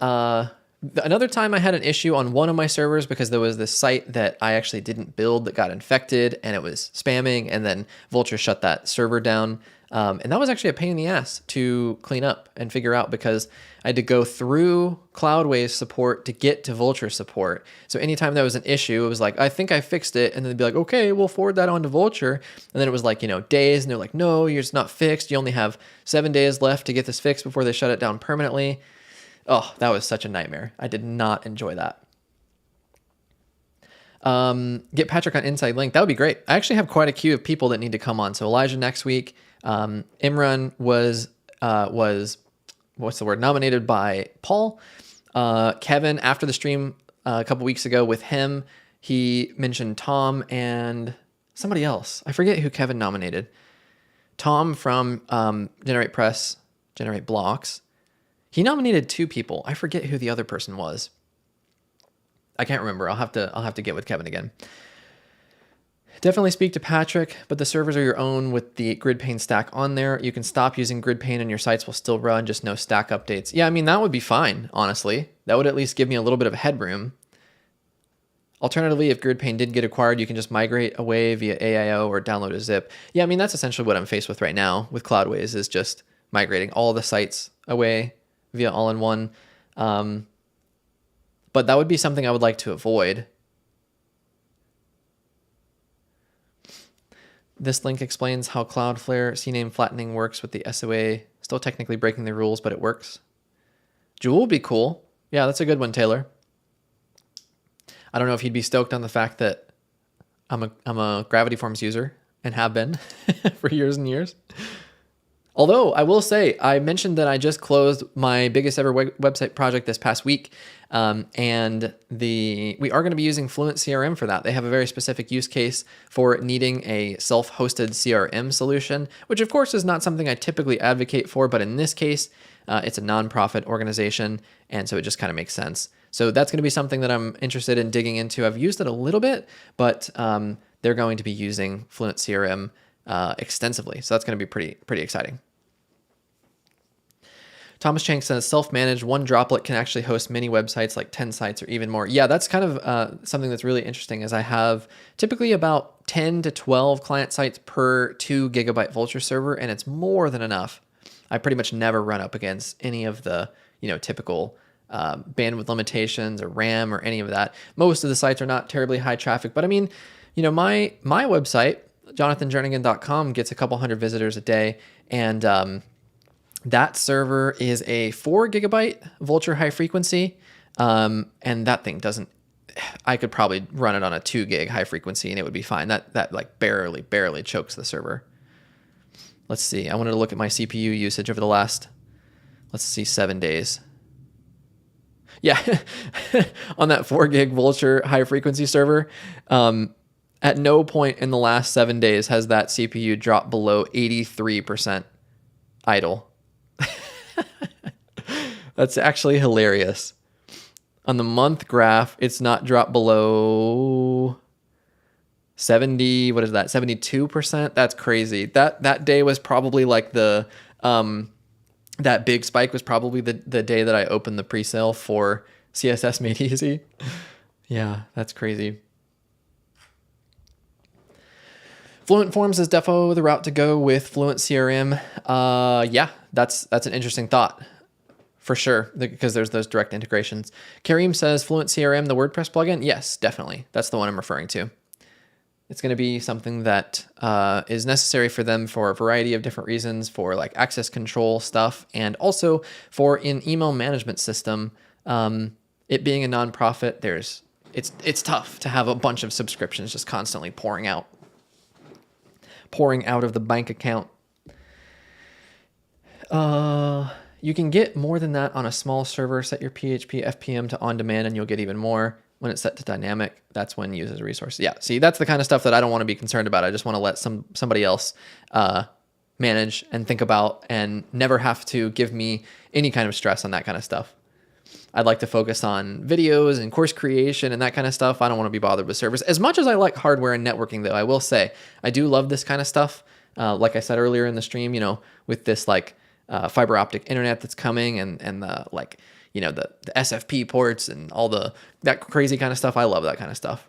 another time I had an issue on one of my servers because there was this site that I actually didn't build that got infected and it was spamming, and then Vultr shut that server down. And that was actually a pain in the ass to clean up and figure out because I had to go through Cloudways support to get to Vultr support. So anytime there was an issue, it was like, I think I fixed it. And then they'd be like, okay, we'll forward that on to Vultr. And then it was like, days. And they're like, no, it's not fixed. You only have 7 days left to get this fixed before they shut it down permanently. Oh, that was such a nightmare. I did not enjoy that. Get Patrick on Inside Link. That would be great. I actually have quite a queue of people that need to come on. So Elijah next week. Imran was nominated by Paul. Kevin, after the stream a couple weeks ago with him, he mentioned Tom and somebody else. I forget who Kevin nominated. Tom from Generate Press, Generate Blocks. He nominated 2 people. I forget who the other person was. I can't remember. I'll have to get with Kevin again. Definitely speak to Patrick, but the servers are your own with the Grid Pane stack on there. You can stop using Grid Pane and your sites will still run, just no stack updates. Yeah, I mean, that would be fine, honestly. That would at least give me a little bit of headroom. Alternatively, if Grid Pane did get acquired, you can just migrate away via AIO or download a zip. Yeah, I mean, that's essentially what I'm faced with right now with Cloudways, is just migrating all the sites away via all-in-one. But that would be something I would like to avoid. This link explains how Cloudflare CNAME flattening works with the SOA. Still technically breaking the rules, but it works. Jewel would be cool. Yeah, that's a good one, Taylor. I don't know if he'd be stoked on the fact that I'm a Gravity Forms user and have been for years and years. Although I will say, I mentioned that I just closed my biggest ever website project this past week, and we are going to be using Fluent CRM for that. They have a very specific use case for needing a self-hosted CRM solution, which of course is not something I typically advocate for, but in this case, it's a nonprofit organization, and so it just kind of makes sense. So that's going to be something that I'm interested in digging into. I've used it a little bit, but they're going to be using Fluent CRM extensively, so that's going to be pretty exciting. Thomas Chang says, self-managed, one droplet can actually host many websites, like 10 sites or even more. Yeah, that's kind of something that's really interesting, is I have typically about 10 to 12 client sites per 2 gigabyte Vultr server, and it's more than enough. I pretty much never run up against any of the typical bandwidth limitations or RAM or any of that. Most of the sites are not terribly high traffic, but I mean, my website, jonathanjernigan.com, gets a couple hundred visitors a day, and that server is a 4 gigabyte Vultr high frequency, and that thing doesn't. I could probably run it on a 2 gig high frequency and it would be fine. That like barely chokes the server. Let's see. I wanted to look at my CPU usage over the last, 7 days. Yeah, on that 4 gig Vultr high frequency server, at no point in the last 7 days has that CPU dropped below 83% idle. That's actually hilarious. On the month graph, it's not dropped below 70, what is that? 72%? That's crazy. That day was probably like that big spike was probably the day that I opened the presale for CSS Made Easy. Yeah, that's crazy. Fluent Forms is defo the route to go with Fluent CRM. Yeah, that's an interesting thought. For sure, because there's those direct integrations. Kareem says, Fluent CRM, the WordPress plugin? Yes, definitely. That's the one I'm referring to. It's going to be something that is necessary for them for a variety of different reasons, for like access control stuff, and also for an email management system. It being a nonprofit, it's tough to have a bunch of subscriptions just constantly pouring out of the bank account. You can get more than that on a small server. Set your PHP FPM to on demand and you'll get even more. When it's set to dynamic, that's when uses resources. Yeah, see, that's the kind of stuff that I don't want to be concerned about. I just want to let somebody else manage and think about and never have to give me any kind of stress on that kind of stuff. I'd like to focus on videos and course creation and that kind of stuff. I don't want to be bothered with servers. As much as I like hardware and networking, though, I will say I do love this kind of stuff. Like I said earlier in the stream, with this like fiber optic internet that's coming and the like, the SFP ports and all that crazy kind of stuff. I love that kind of stuff.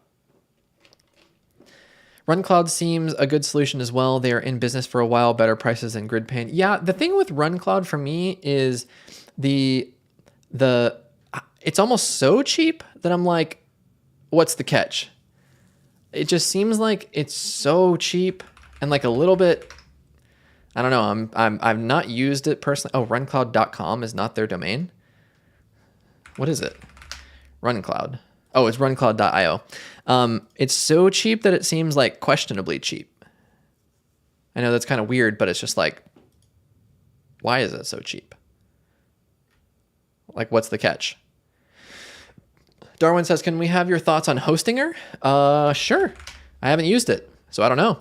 RunCloud seems a good solution as well. They are in business for a while, better prices than GridPane. Yeah, the thing with RunCloud for me is it's almost so cheap that I'm like, what's the catch? It just seems like it's so cheap and like a little bit, I don't know. I've not used it personally. Oh, runcloud.com is not their domain. What is it? RunCloud. Oh, it's runcloud.io. It's so cheap that it seems like questionably cheap. I know that's kind of weird, but it's just like, why is it so cheap? Like, what's the catch? Darwin says, can we have your thoughts on Hostinger? Sure. I haven't used it, so I don't know.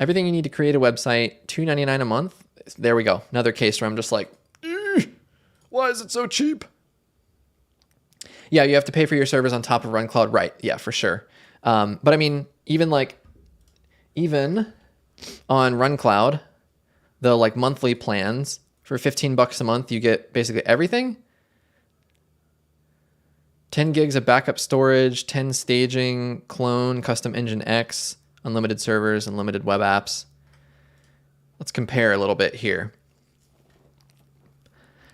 Everything you need to create a website, $2.99 a month. There we go. Another case where I'm just like, why is it so cheap? Yeah, you have to pay for your servers on top of RunCloud, right? Yeah, for sure. But I mean, even on RunCloud, the like monthly plans for $15 a month, you get basically everything. 10 gigs of backup storage, 10 staging, clone, custom engine X, unlimited servers, unlimited web apps. Let's compare a little bit here.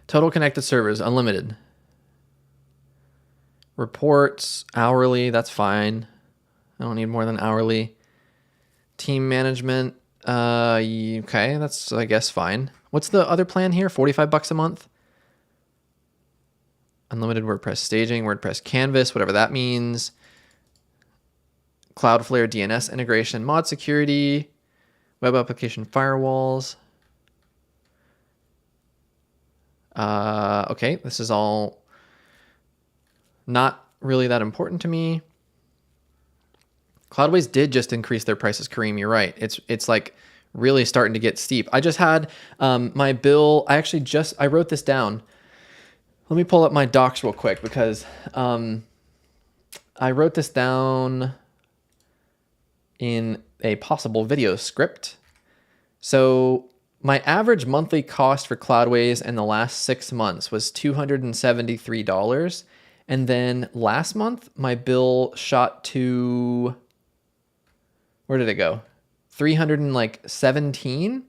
Total connected servers, unlimited. Reports, hourly, that's fine. I don't need more than hourly. Team management, okay, that's, I guess, fine. What's the other plan here? $45 a month? Unlimited WordPress staging, WordPress canvas, whatever that means. Cloudflare DNS integration, mod security, web application firewalls. Okay, this is all not really that important to me. Cloudways did just increase their prices, Kareem. You're right. It's like really starting to get steep. I just had my bill. I wrote this down. Let me pull up my docs real quick because I wrote this down in a possible video script. So my average monthly cost for Cloudways in the last 6 months was $273. And then last month, my bill shot to, where did it go? 317.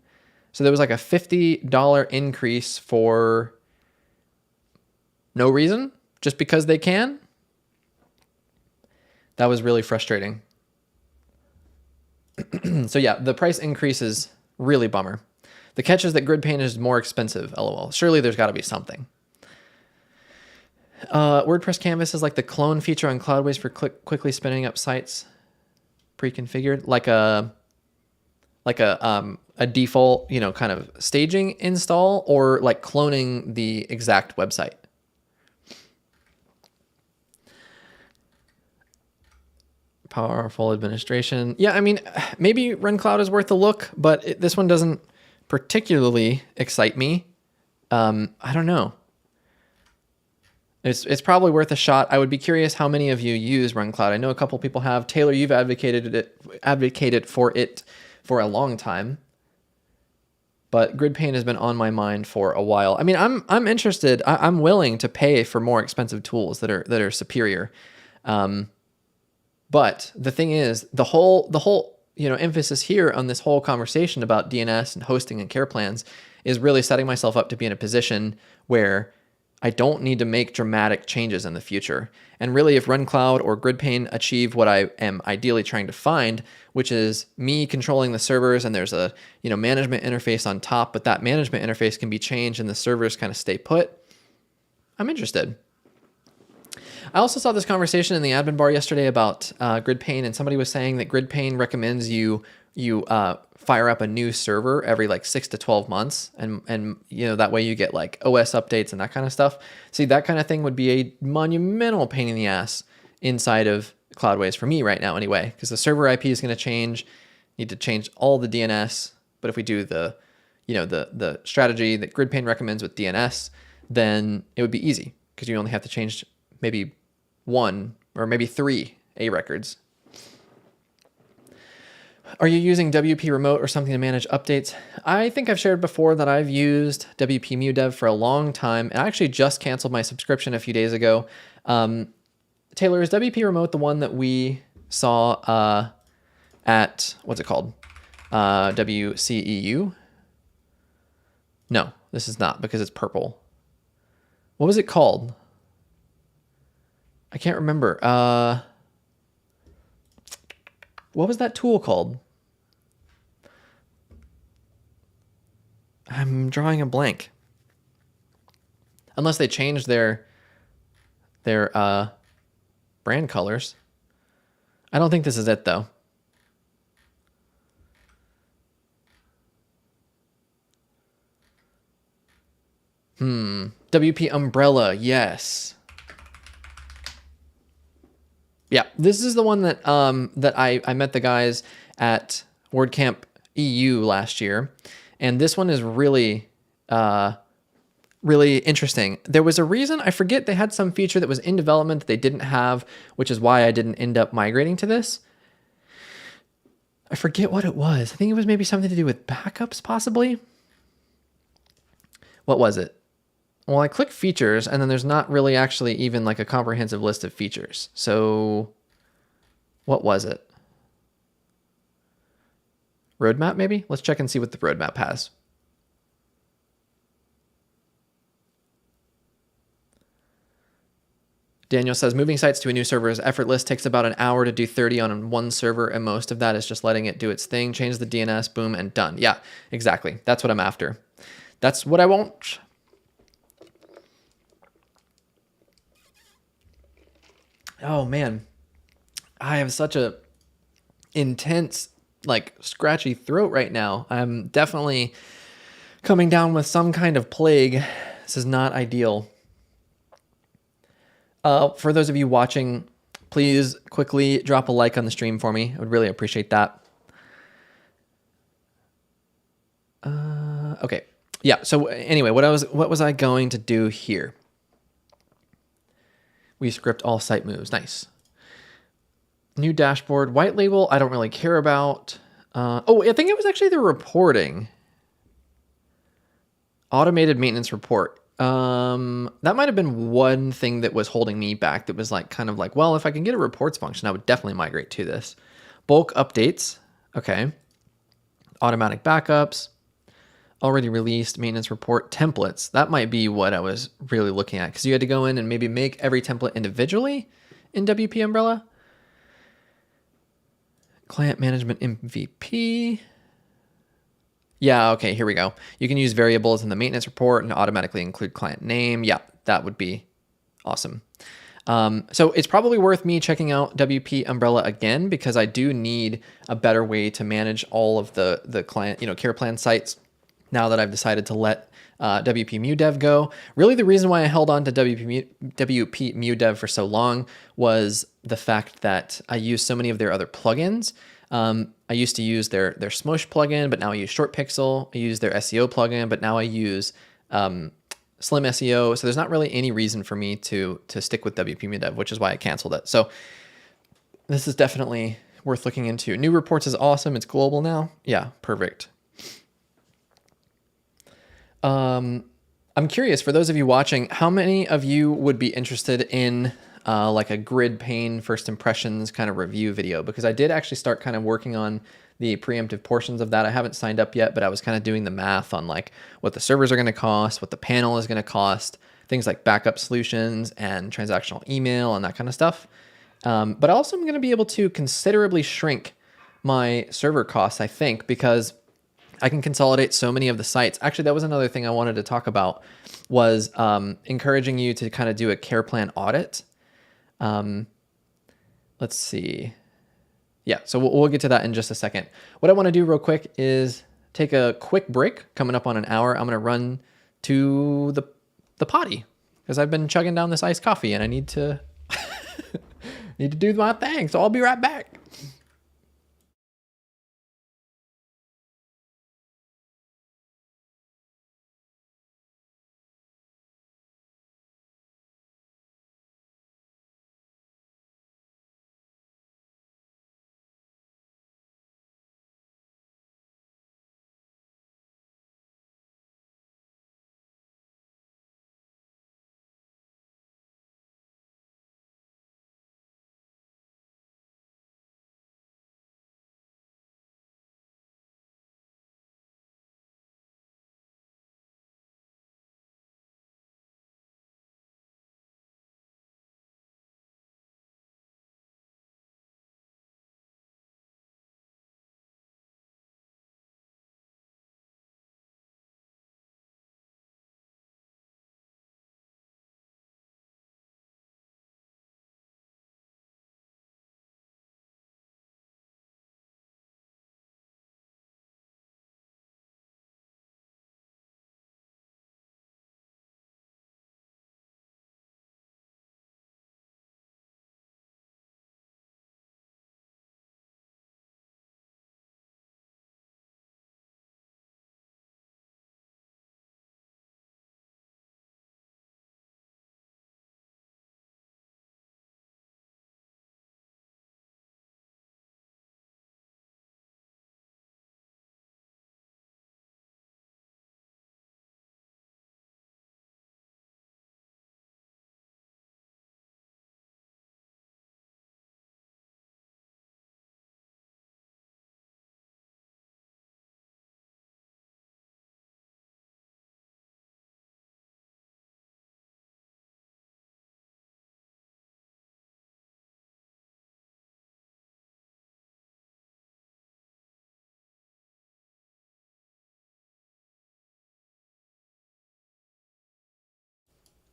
So there was like a $50 increase for no reason, just because they can. That was really frustrating. So yeah, the price increase is really bummer. The catch is that GridPane is more expensive, LOL. Surely there's got to be something. WordPress Canvas is like the clone feature on Cloudways for quickly spinning up sites, pre-configured, like a default, kind of staging install, or like cloning the exact website. Powerful administration. Yeah, I mean, maybe RunCloud is worth a look, but this one doesn't particularly excite me. I don't know. It's probably worth a shot. I would be curious how many of you use RunCloud. I know a couple people have. Taylor, you've advocated for it for a long time. But GridPane has been on my mind for a while. I mean, I'm interested. I'm willing to pay for more expensive tools that are superior. But the thing is, the whole emphasis here on this whole conversation about DNS and hosting and care plans is really setting myself up to be in a position where I don't need to make dramatic changes in the future. And really, if Run Cloud or GridPane achieve what I am ideally trying to find, which is me controlling the servers, and there's a management interface on top, but that management interface can be changed and the servers kind of stay put, I'm interested. I also saw this conversation in the admin bar yesterday about GridPane, and somebody was saying that GridPane recommends you fire up a new server every like 6 to 12 months, and that way you get like OS updates and that kind of stuff. See, that kind of thing would be a monumental pain in the ass inside of Cloudways for me right now anyway, because the server IP is going to change. Need to change all the DNS, but if we do the strategy that GridPane recommends with DNS, then it would be easy because you only have to change maybe 1 or maybe 3 A records. Are you using WP Remote or something to manage updates? I think I've shared before that I've used WP MuDev for a long time, and I actually just canceled my subscription a few days ago. Taylor, is WP Remote the one that we saw at, what's it called? WCEU? No, this is not, because it's purple. What was it called? I can't remember. What was that tool called? I'm drawing a blank. Unless they changed their brand colors. I don't think this is it though. WP Umbrella, yes. Yeah, this is the one that that I met the guys at WordCamp EU last year, and this one is really really interesting. There was a reason, I forget, they had some feature that was in development that they didn't have, which is why I didn't end up migrating to this. I forget what it was. I think it was maybe something to do with backups, possibly. What was it? Well, I click features, and then there's not really actually even like a comprehensive list of features. So what was it? Roadmap, maybe? Let's check and see what the roadmap has. Daniel says, moving sites to a new server is effortless. Takes about an hour to do 30 on one server, and most of that is just letting it do its thing. Change the DNS, boom, and done. Yeah, exactly. That's what I'm after. That's what I want. Oh man, I have such a intense, like, scratchy throat right now. I'm definitely coming down with some kind of plague. This is not ideal. For those of you watching, please quickly drop a like on the stream for me. I would really appreciate that. Okay. Yeah. So anyway, what was I going to do here? We script all site moves. Nice. New dashboard, white label. I don't really care about. Oh, I think it was actually the reporting. Automated maintenance report. That might have been one thing that was holding me back. That was like kind of like, well, if I can get a reports function, I would definitely migrate to this. Bulk updates. Okay. Automatic backups. Already released maintenance report templates. That might be what I was really looking at, because you had to go in and maybe make every template individually in WP Umbrella. Client management MVP. Yeah, okay, here we go. You can use variables in the maintenance report and automatically include client name. Yeah, that would be awesome. So it's probably worth me checking out WP Umbrella again, because I do need a better way to manage all of the client, care plan sites now that I've decided to let WP MuDev go. Really, the reason why I held on to WP MuDev for so long was the fact that I use so many of their other plugins. I used to use their Smush plugin, but now I use ShortPixel. I use their SEO plugin, but now I use Slim SEO. So there's not really any reason for me to stick with WP MuDev, which is why I canceled it. So this is definitely worth looking into. New reports is awesome. It's global now. Yeah, perfect. I'm curious, for those of you watching, how many of you would be interested in like a GridPane first impressions kind of review video? Because I did actually start kind of working on the preemptive portions of that. I haven't signed up yet, but I was kind of doing the math on like what the servers are going to cost, what the panel is going to cost, things like backup solutions and transactional email and that kind of stuff. But also I'm going to be able to considerably shrink my server costs, I think, because I can consolidate so many of the sites. Actually, that was another thing I wanted to talk about, was encouraging you to kind of do a care plan audit. Let's see. Yeah, so we'll get to that in just a second. What I want to do real quick is take a quick break, coming up on an hour. I'm going to run to the potty because I've been chugging down this iced coffee and I need to need to do my thing. So I'll be right back.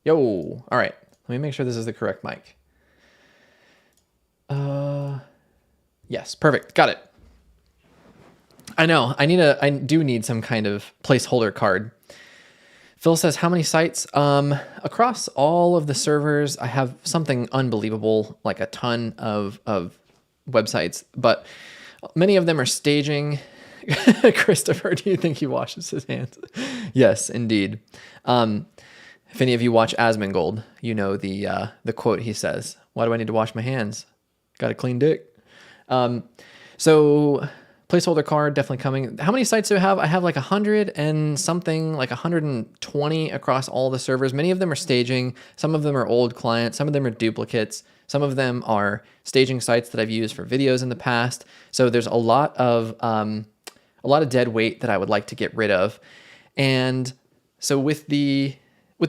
Yo, all right. Let me make sure this is the correct mic. Yes, perfect. Got it. I know. I do need some kind of placeholder card. Phil says, how many sites? Across all of the servers, I have something unbelievable, like a ton of websites, but many of them are staging. Christopher, do you think he washes his hands? Yes, indeed. If any of you watch Asmongold, you know the quote he says, "Why do I need to wash my hands? Got a clean dick." So placeholder card definitely coming. How many sites do I have? I have like 100 and something, like 120 across all the servers. Many of them are staging. Some of them are old clients. Some of them are duplicates. Some of them are staging sites that I've used for videos in the past. So there's a lot of dead weight that I would like to get rid of. And so with the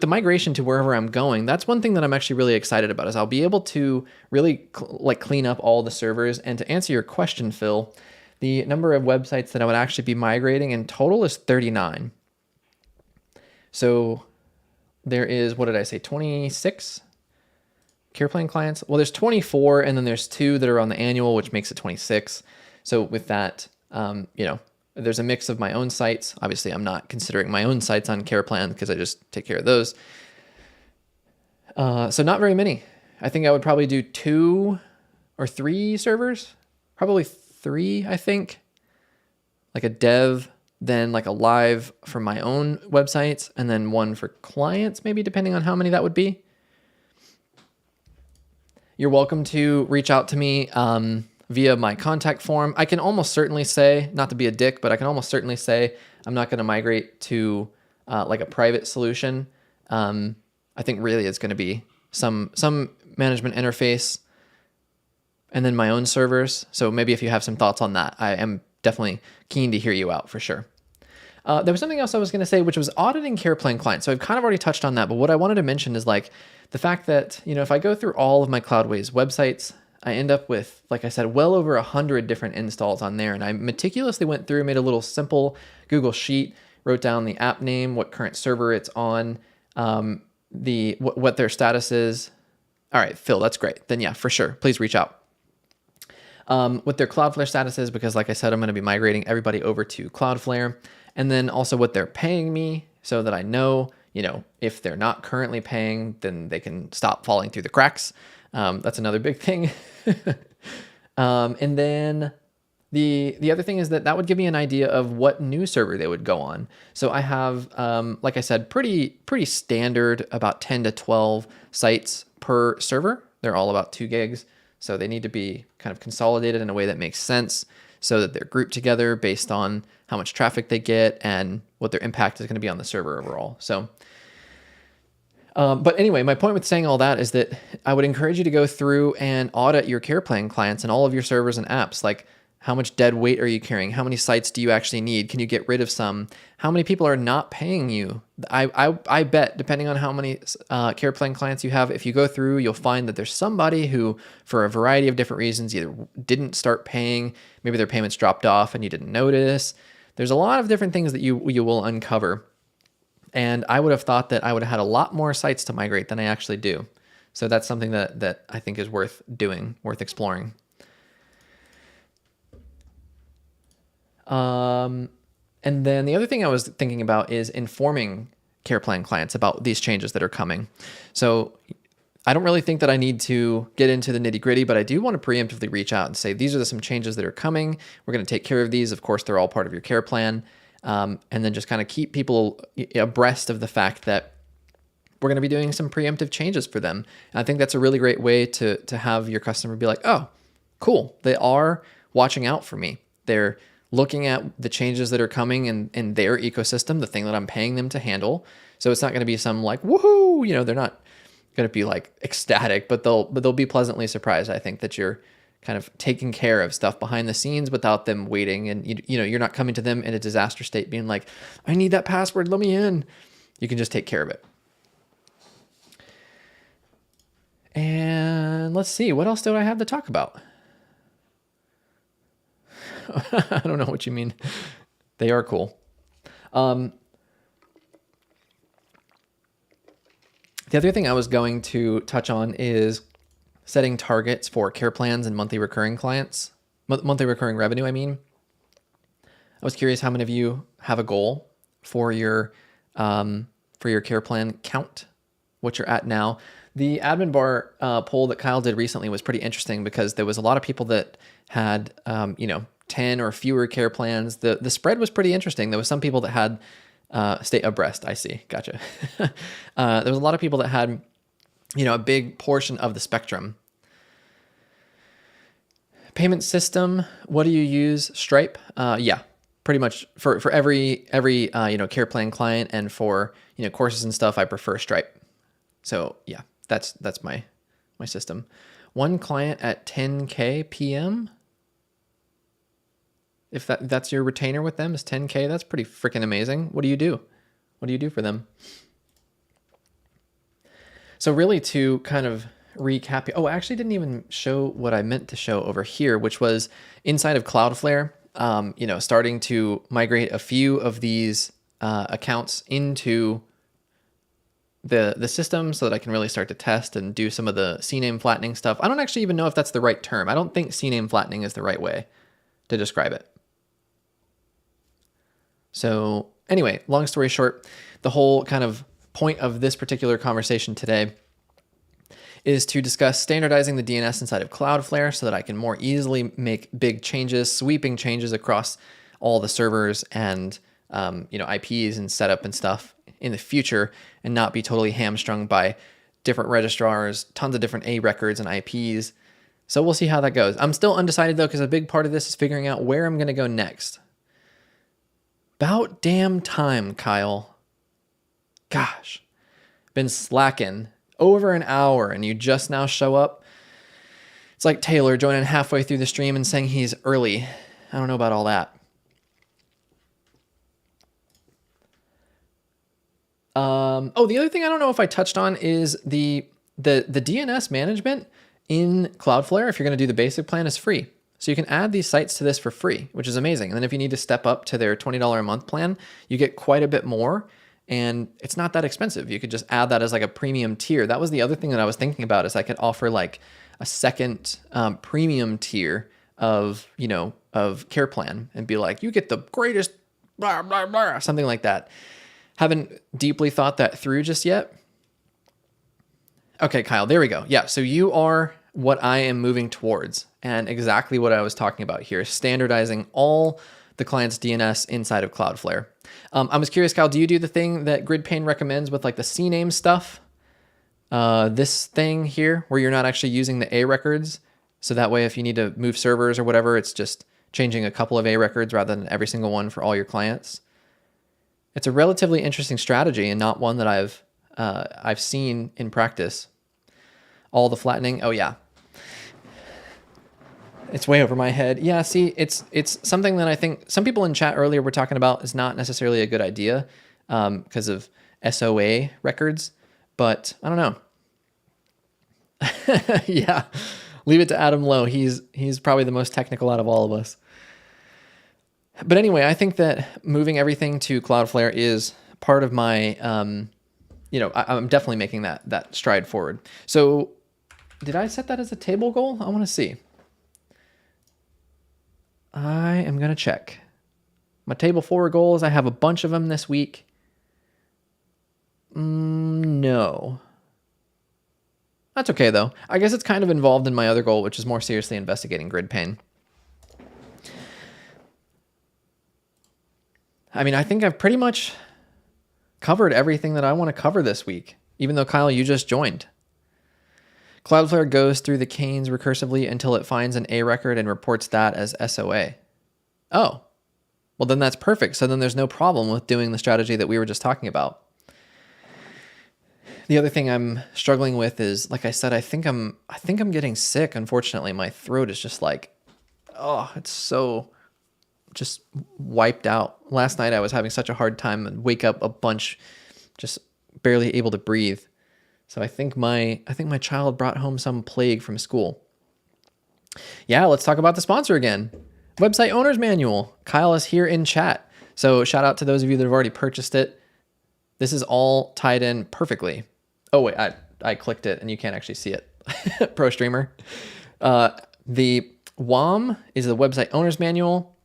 migration to wherever I'm going, that's one thing that I'm actually really excited about, is I'll be able to really clean up all the servers. And to answer your question, Phil, the number of websites that I would actually be migrating in total is 39. So there is, what did I say, 26 care plan clients? Well, there's 24, and then there's 2 that are on the annual, which makes it 26. So with that, there's a mix of my own sites. Obviously, I'm not considering my own sites on care plan because I just take care of those. So not very many. I think I would probably do 2 or 3 servers, probably 3, I think, like a dev, then like a live for my own websites, and then 1 for clients, maybe, depending on how many that would be. You're welcome to reach out to me via my contact form. I can almost certainly say, not to be a dick, but I can almost certainly say I'm not going to migrate to like a private solution. I think really it's going to be some management interface and then my own servers. So maybe if you have some thoughts on that, I am definitely keen to hear you out for sure. There was something else I was going to say, which was auditing care plan clients. So I've kind of already touched on that, but what I wanted to mention is like the fact that, if I go through all of my Cloudways websites, I end up with, like I said, well over 100 different installs on there. And I meticulously went through, made a little simple Google sheet, wrote down the app name, what current server it's on, what their status is. All right, Phil, that's great. Then yeah, for sure, please reach out. What their Cloudflare status is, because like I said, I'm going to be migrating everybody over to Cloudflare. And then also what they're paying me so that I know, if they're not currently paying, then they can stop falling through the cracks. That's another big thing. And then the other thing is that would give me an idea of what new server they would go on. So I have, like I said, pretty standard, about 10 to 12 sites per server. They're all about 2 gigs. So they need to be kind of consolidated in a way that makes sense so that they're grouped together based on how much traffic they get and what their impact is going to be on the server overall. So, but anyway, my point with saying all that is that I would encourage you to go through and audit your care plan clients and all of your servers and apps. Like, how much dead weight are you carrying? How many sites do you actually need? Can you get rid of some? How many people are not paying you? I bet, depending on how many care plan clients you have, if you go through, you'll find that there's somebody who, for a variety of different reasons, either didn't start paying, maybe their payments dropped off and you didn't notice. There's a lot of different things that you will uncover. And I would have thought that I would have had a lot more sites to migrate than I actually do. So that's something that I think is worth doing, worth exploring. And then the other thing I was thinking about is informing care plan clients about these changes that are coming. So I don't really think that I need to get into the nitty gritty, but I do want to preemptively reach out and say, these are some changes that are coming. We're going to take care of these. Of course, they're all part of your care plan. And then just kind of keep people abreast of the fact that we're going to be doing some preemptive changes for them. And I think that's a really great way to have your customer be like, oh, cool. They are watching out for me. They're looking at the changes that are coming in their ecosystem, the thing that I'm paying them to handle. So it's not going to be some like, woohoo, they're not going to be like ecstatic, but they'll be pleasantly surprised. I think that you're kind of taking care of stuff behind the scenes without them waiting. And you're not coming to them in a disaster state being like, I need that password, let me in. You can just take care of it. And let's see, what else do I have to talk about? I don't know what you mean. They are cool. The other thing I was going to touch on is setting targets for care plans and monthly recurring clients, monthly recurring revenue, I mean. I was curious how many of you have a goal for your care plan count, what you're at now. The admin bar poll that Kyle did recently was pretty interesting because there was a lot of people that had, 10 or fewer care plans. The spread was pretty interesting. There was some people that had, stay abreast, I see, gotcha. There was a lot of people that had, a big portion of the spectrum. Payment system, what do you use? Stripe? Yeah, pretty much for every care plan client and for, courses and stuff, I prefer Stripe. So yeah, that's my system. One client at 10K PM. If that's your retainer with them is 10K, that's pretty freaking amazing. What do you do? What do you do for them? So really to kind of recap, I actually didn't even show what I meant to show over here, which was inside of Cloudflare, starting to migrate a few of these accounts into the system so that I can really start to test and do some of the CNAME flattening stuff. I don't actually even know if that's the right term. I don't think CNAME flattening is the right way to describe it. So anyway, long story short, the whole kind of point of this particular conversation today is to discuss standardizing the DNS inside of Cloudflare so that I can more easily make big changes, sweeping changes across all the servers and IPs and setup and stuff in the future and not be totally hamstrung by different registrars, tons of different A records and IPs. So we'll see how that goes. I'm still undecided though, because a big part of this is figuring out where I'm going to go next. About damn time, Kyle. Gosh, been slacking over an hour and you just now show up. It's like Taylor joining halfway through the stream and saying he's early. I don't know about all that. Oh, the other thing I don't know if I touched on is the DNS management in Cloudflare. If you're going to do the basic plan, is free. So you can add these sites to this for free, which is amazing. And then if you need to step up to their $20 a month plan, you get quite a bit more, and it's not that expensive. You could just add that as like a premium tier. That was the other thing that I was thinking about, is I could offer like a second premium tier of, of care plan and be like, you get the greatest blah, blah, blah, something like that. Haven't deeply thought that through just yet. Okay, Kyle, there we go. Yeah, so you are what I am moving towards, and exactly what I was talking about here, standardizing all the client's DNS inside of Cloudflare. I was curious, Kyle, do you do the thing that GridPane recommends with like the CNAME stuff? This thing here, where you're not actually using the A records. So that way, if you need to move servers or whatever, it's just changing a couple of A records rather than every single one for all your clients. It's a relatively interesting strategy, and not one that I've seen in practice. All the flattening. Oh yeah. It's way over my head. Yeah, see, it's something that I think some people in chat earlier were talking about is not necessarily a good idea because of SOA records, but I don't know. Yeah, leave it to Adam Lowe. He's probably the most technical out of all of us. But anyway, I think that moving everything to Cloudflare is part of my, I'm definitely making that stride forward. So did I set that as a table goal? I want to see. I am going to check. My table forward goals, I have a bunch of them this week. No. That's okay, though. I guess it's kind of involved in my other goal, which is more seriously investigating GridPane. I mean, I think I've pretty much covered everything that I want to cover this week, even though, Kyle, you just joined. Cloudflare goes through the canes recursively until it finds an A record and reports that as SOA. Oh, well then that's perfect. So then there's no problem with doing the strategy that we were just talking about. The other thing I'm struggling with is, like I said, I think I'm getting sick. Unfortunately, my throat is just like, oh, it's so just wiped out. Last night I was having such a hard time and wake up a bunch, just barely able to breathe. So I think my child brought home some plague from school. Yeah, let's talk about the sponsor again. Website Owner's Manual. Kyle is here in chat. So shout out to those of you that have already purchased it. This is all tied in perfectly. Oh wait, I clicked it and you can't actually see it. Pro streamer. The WOM is the Website Owner's Manual.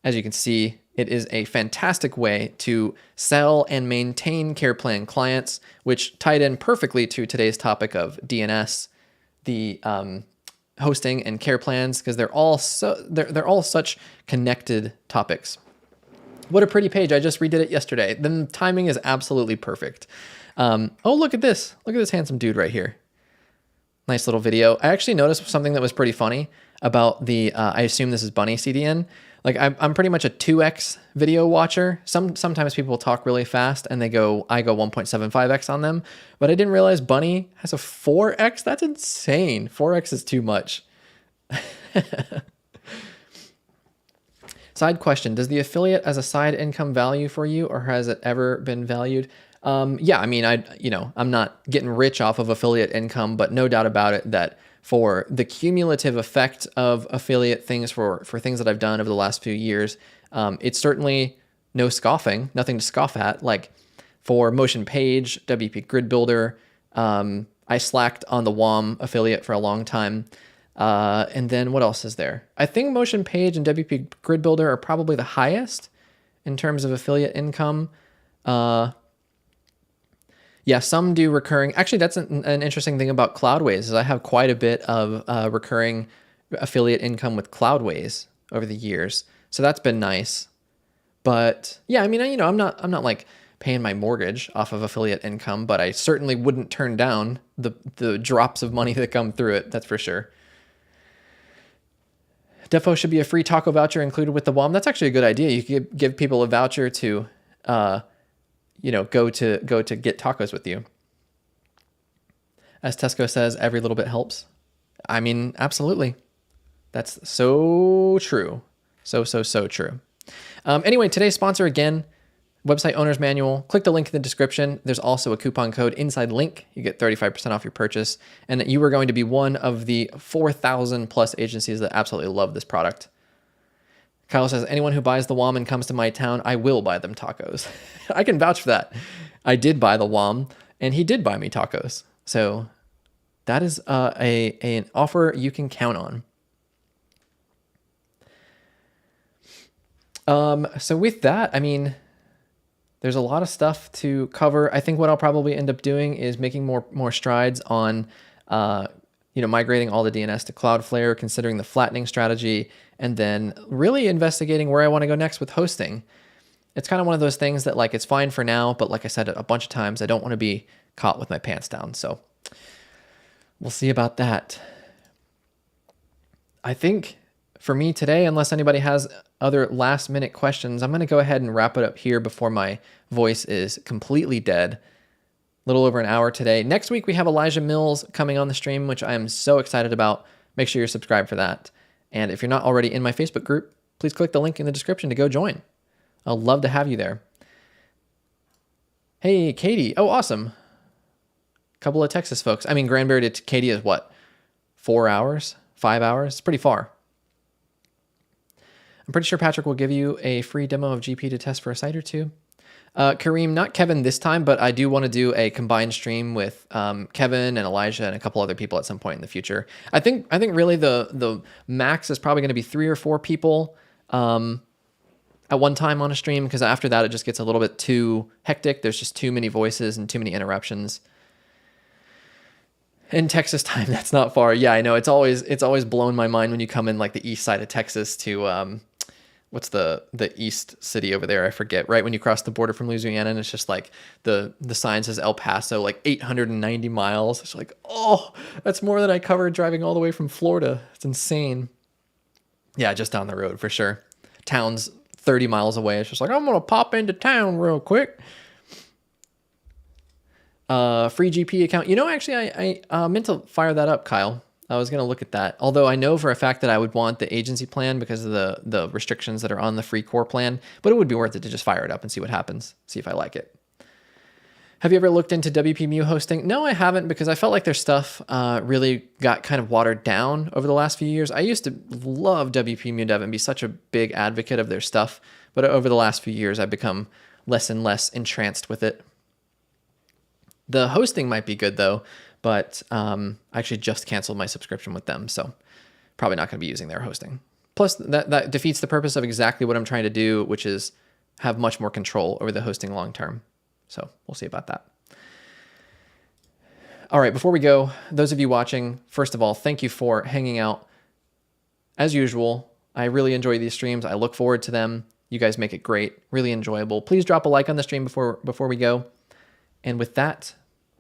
As you can see, it is a fantastic way to sell and maintain care plan clients, which tied in perfectly to today's topic of DNS, the hosting and care plans, because they're all such connected topics. What a pretty page. I just redid it yesterday. The timing is absolutely perfect. Oh, look at this. Look at this handsome dude right here. Nice little video. I actually noticed something that was pretty funny about the, I assume this is Bunny CDN. Like I'm pretty much a 2x video watcher. Sometimes people talk really fast and I go 1.75x on them, but I didn't realize Bunny has a 4x. That's insane. 4x is too much. Side question, does the affiliate as a side income value for you, or has it ever been valued? Yeah, I mean, I'm not getting rich off of affiliate income, but no doubt about it that for the cumulative effect of affiliate things for things that I've done over the last few years, it's certainly no scoffing, nothing to scoff at. Like for Motion Page, WP Grid Builder, I slacked on the WOM affiliate for a long time. And then what else is there? I think Motion Page and WP Grid Builder are probably the highest in terms of affiliate income. Yeah, some do recurring. Actually, that's an interesting thing about Cloudways is I have quite a bit of recurring affiliate income with Cloudways over the years. So that's been nice. But yeah, I mean, I'm not like paying my mortgage off of affiliate income, but I certainly wouldn't turn down the drops of money that come through it. That's for sure. Defo should be a free taco voucher included with the WOM. That's actually a good idea. You could give people a voucher to, go to get tacos with you. As Tesco says, every little bit helps. I mean, absolutely. That's so true. So true. Anyway, today's sponsor again, Website owner's manual. Click the link in the description. There's also a coupon code inside the link. You get 35% off your purchase. And you are going to be one of the 4,000 plus agencies that absolutely love this product. Kyle says, anyone who buys the WOM and comes to my town, I will buy them tacos. I can vouch for that. I did buy the WOM, and he did buy me tacos. So that is an offer you can count on. So with that, I mean, there's a lot of stuff to cover. I think what I'll probably end up doing is making more strides on, migrating all the DNS to Cloudflare, considering the flattening strategy, and then really investigating where I want to go next with hosting. It's kind of one of those things that like, it's fine for now, but like I said a bunch of times, I don't want to be caught with my pants down. So we'll see about that. I think for me today, unless anybody has other last minute questions, I'm going to go ahead and wrap it up here before my voice is completely dead. A little over an hour today. Next week, we have Elijah Mills coming on the stream, which I am so excited about. Make sure you're subscribed for that. And if you're not already in my Facebook group, please click the link in the description to go join. I'll love to have you there. Hey, Katie. Oh, awesome. Couple of Texas folks. I mean, Granbury to Katie is what? 4 hours? 5 hours? It's pretty far. I'm pretty sure Patrick will give you a free demo of GP to test for a site or two. Kareem, not Kevin this time, but I do want to do a combined stream with Kevin and Elijah and a couple other people at some point in the future. I think really the max is probably going to be 3 or 4 people at one time on a stream, because after that it just gets a little bit too hectic. There's just too many voices and too many interruptions. In Texas time, that's not far. Yeah, I know. It's always blown my mind when you come in like the east side of Texas to what's the east city over there? I forget. Right when you cross the border from Louisiana, and it's just like the sign says El Paso, like 890 miles. It's like, oh, that's more than I covered driving all the way from Florida. It's insane. Yeah, just down the road for sure. Town's 30 miles away. It's just like, I'm gonna pop into town real quick. Free GP account. Actually, I meant to fire that up, Kyle. I was going to look at that. Although I know for a fact that I would want the agency plan because of the restrictions that are on the free core plan, but it would be worth it to just fire it up and see what happens. See if I like it. Have you ever looked into WPMU hosting? No, I haven't, because I felt like their stuff really got kind of watered down over the last few years. I used to love WPMU Dev and be such a big advocate of their stuff, but over the last few years, I've become less and less entranced with it. The hosting might be good though, but I actually just canceled my subscription with them, so probably not going to be using their hosting. Plus, that defeats the purpose of exactly what I'm trying to do, which is have much more control over the hosting long term. So we'll see about that. All right, before we go, those of you watching, first of all, thank you for hanging out. As usual, I really enjoy these streams. I look forward to them. You guys make it great, really enjoyable. Please drop a like on the stream before we go. And with that,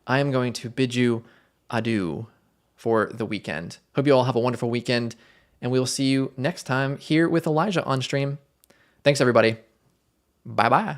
I am going to bid you adieu for the weekend. Hope you all have a wonderful weekend, and we will see you next time here with Elijah on stream. Thanks, everybody. Bye-bye.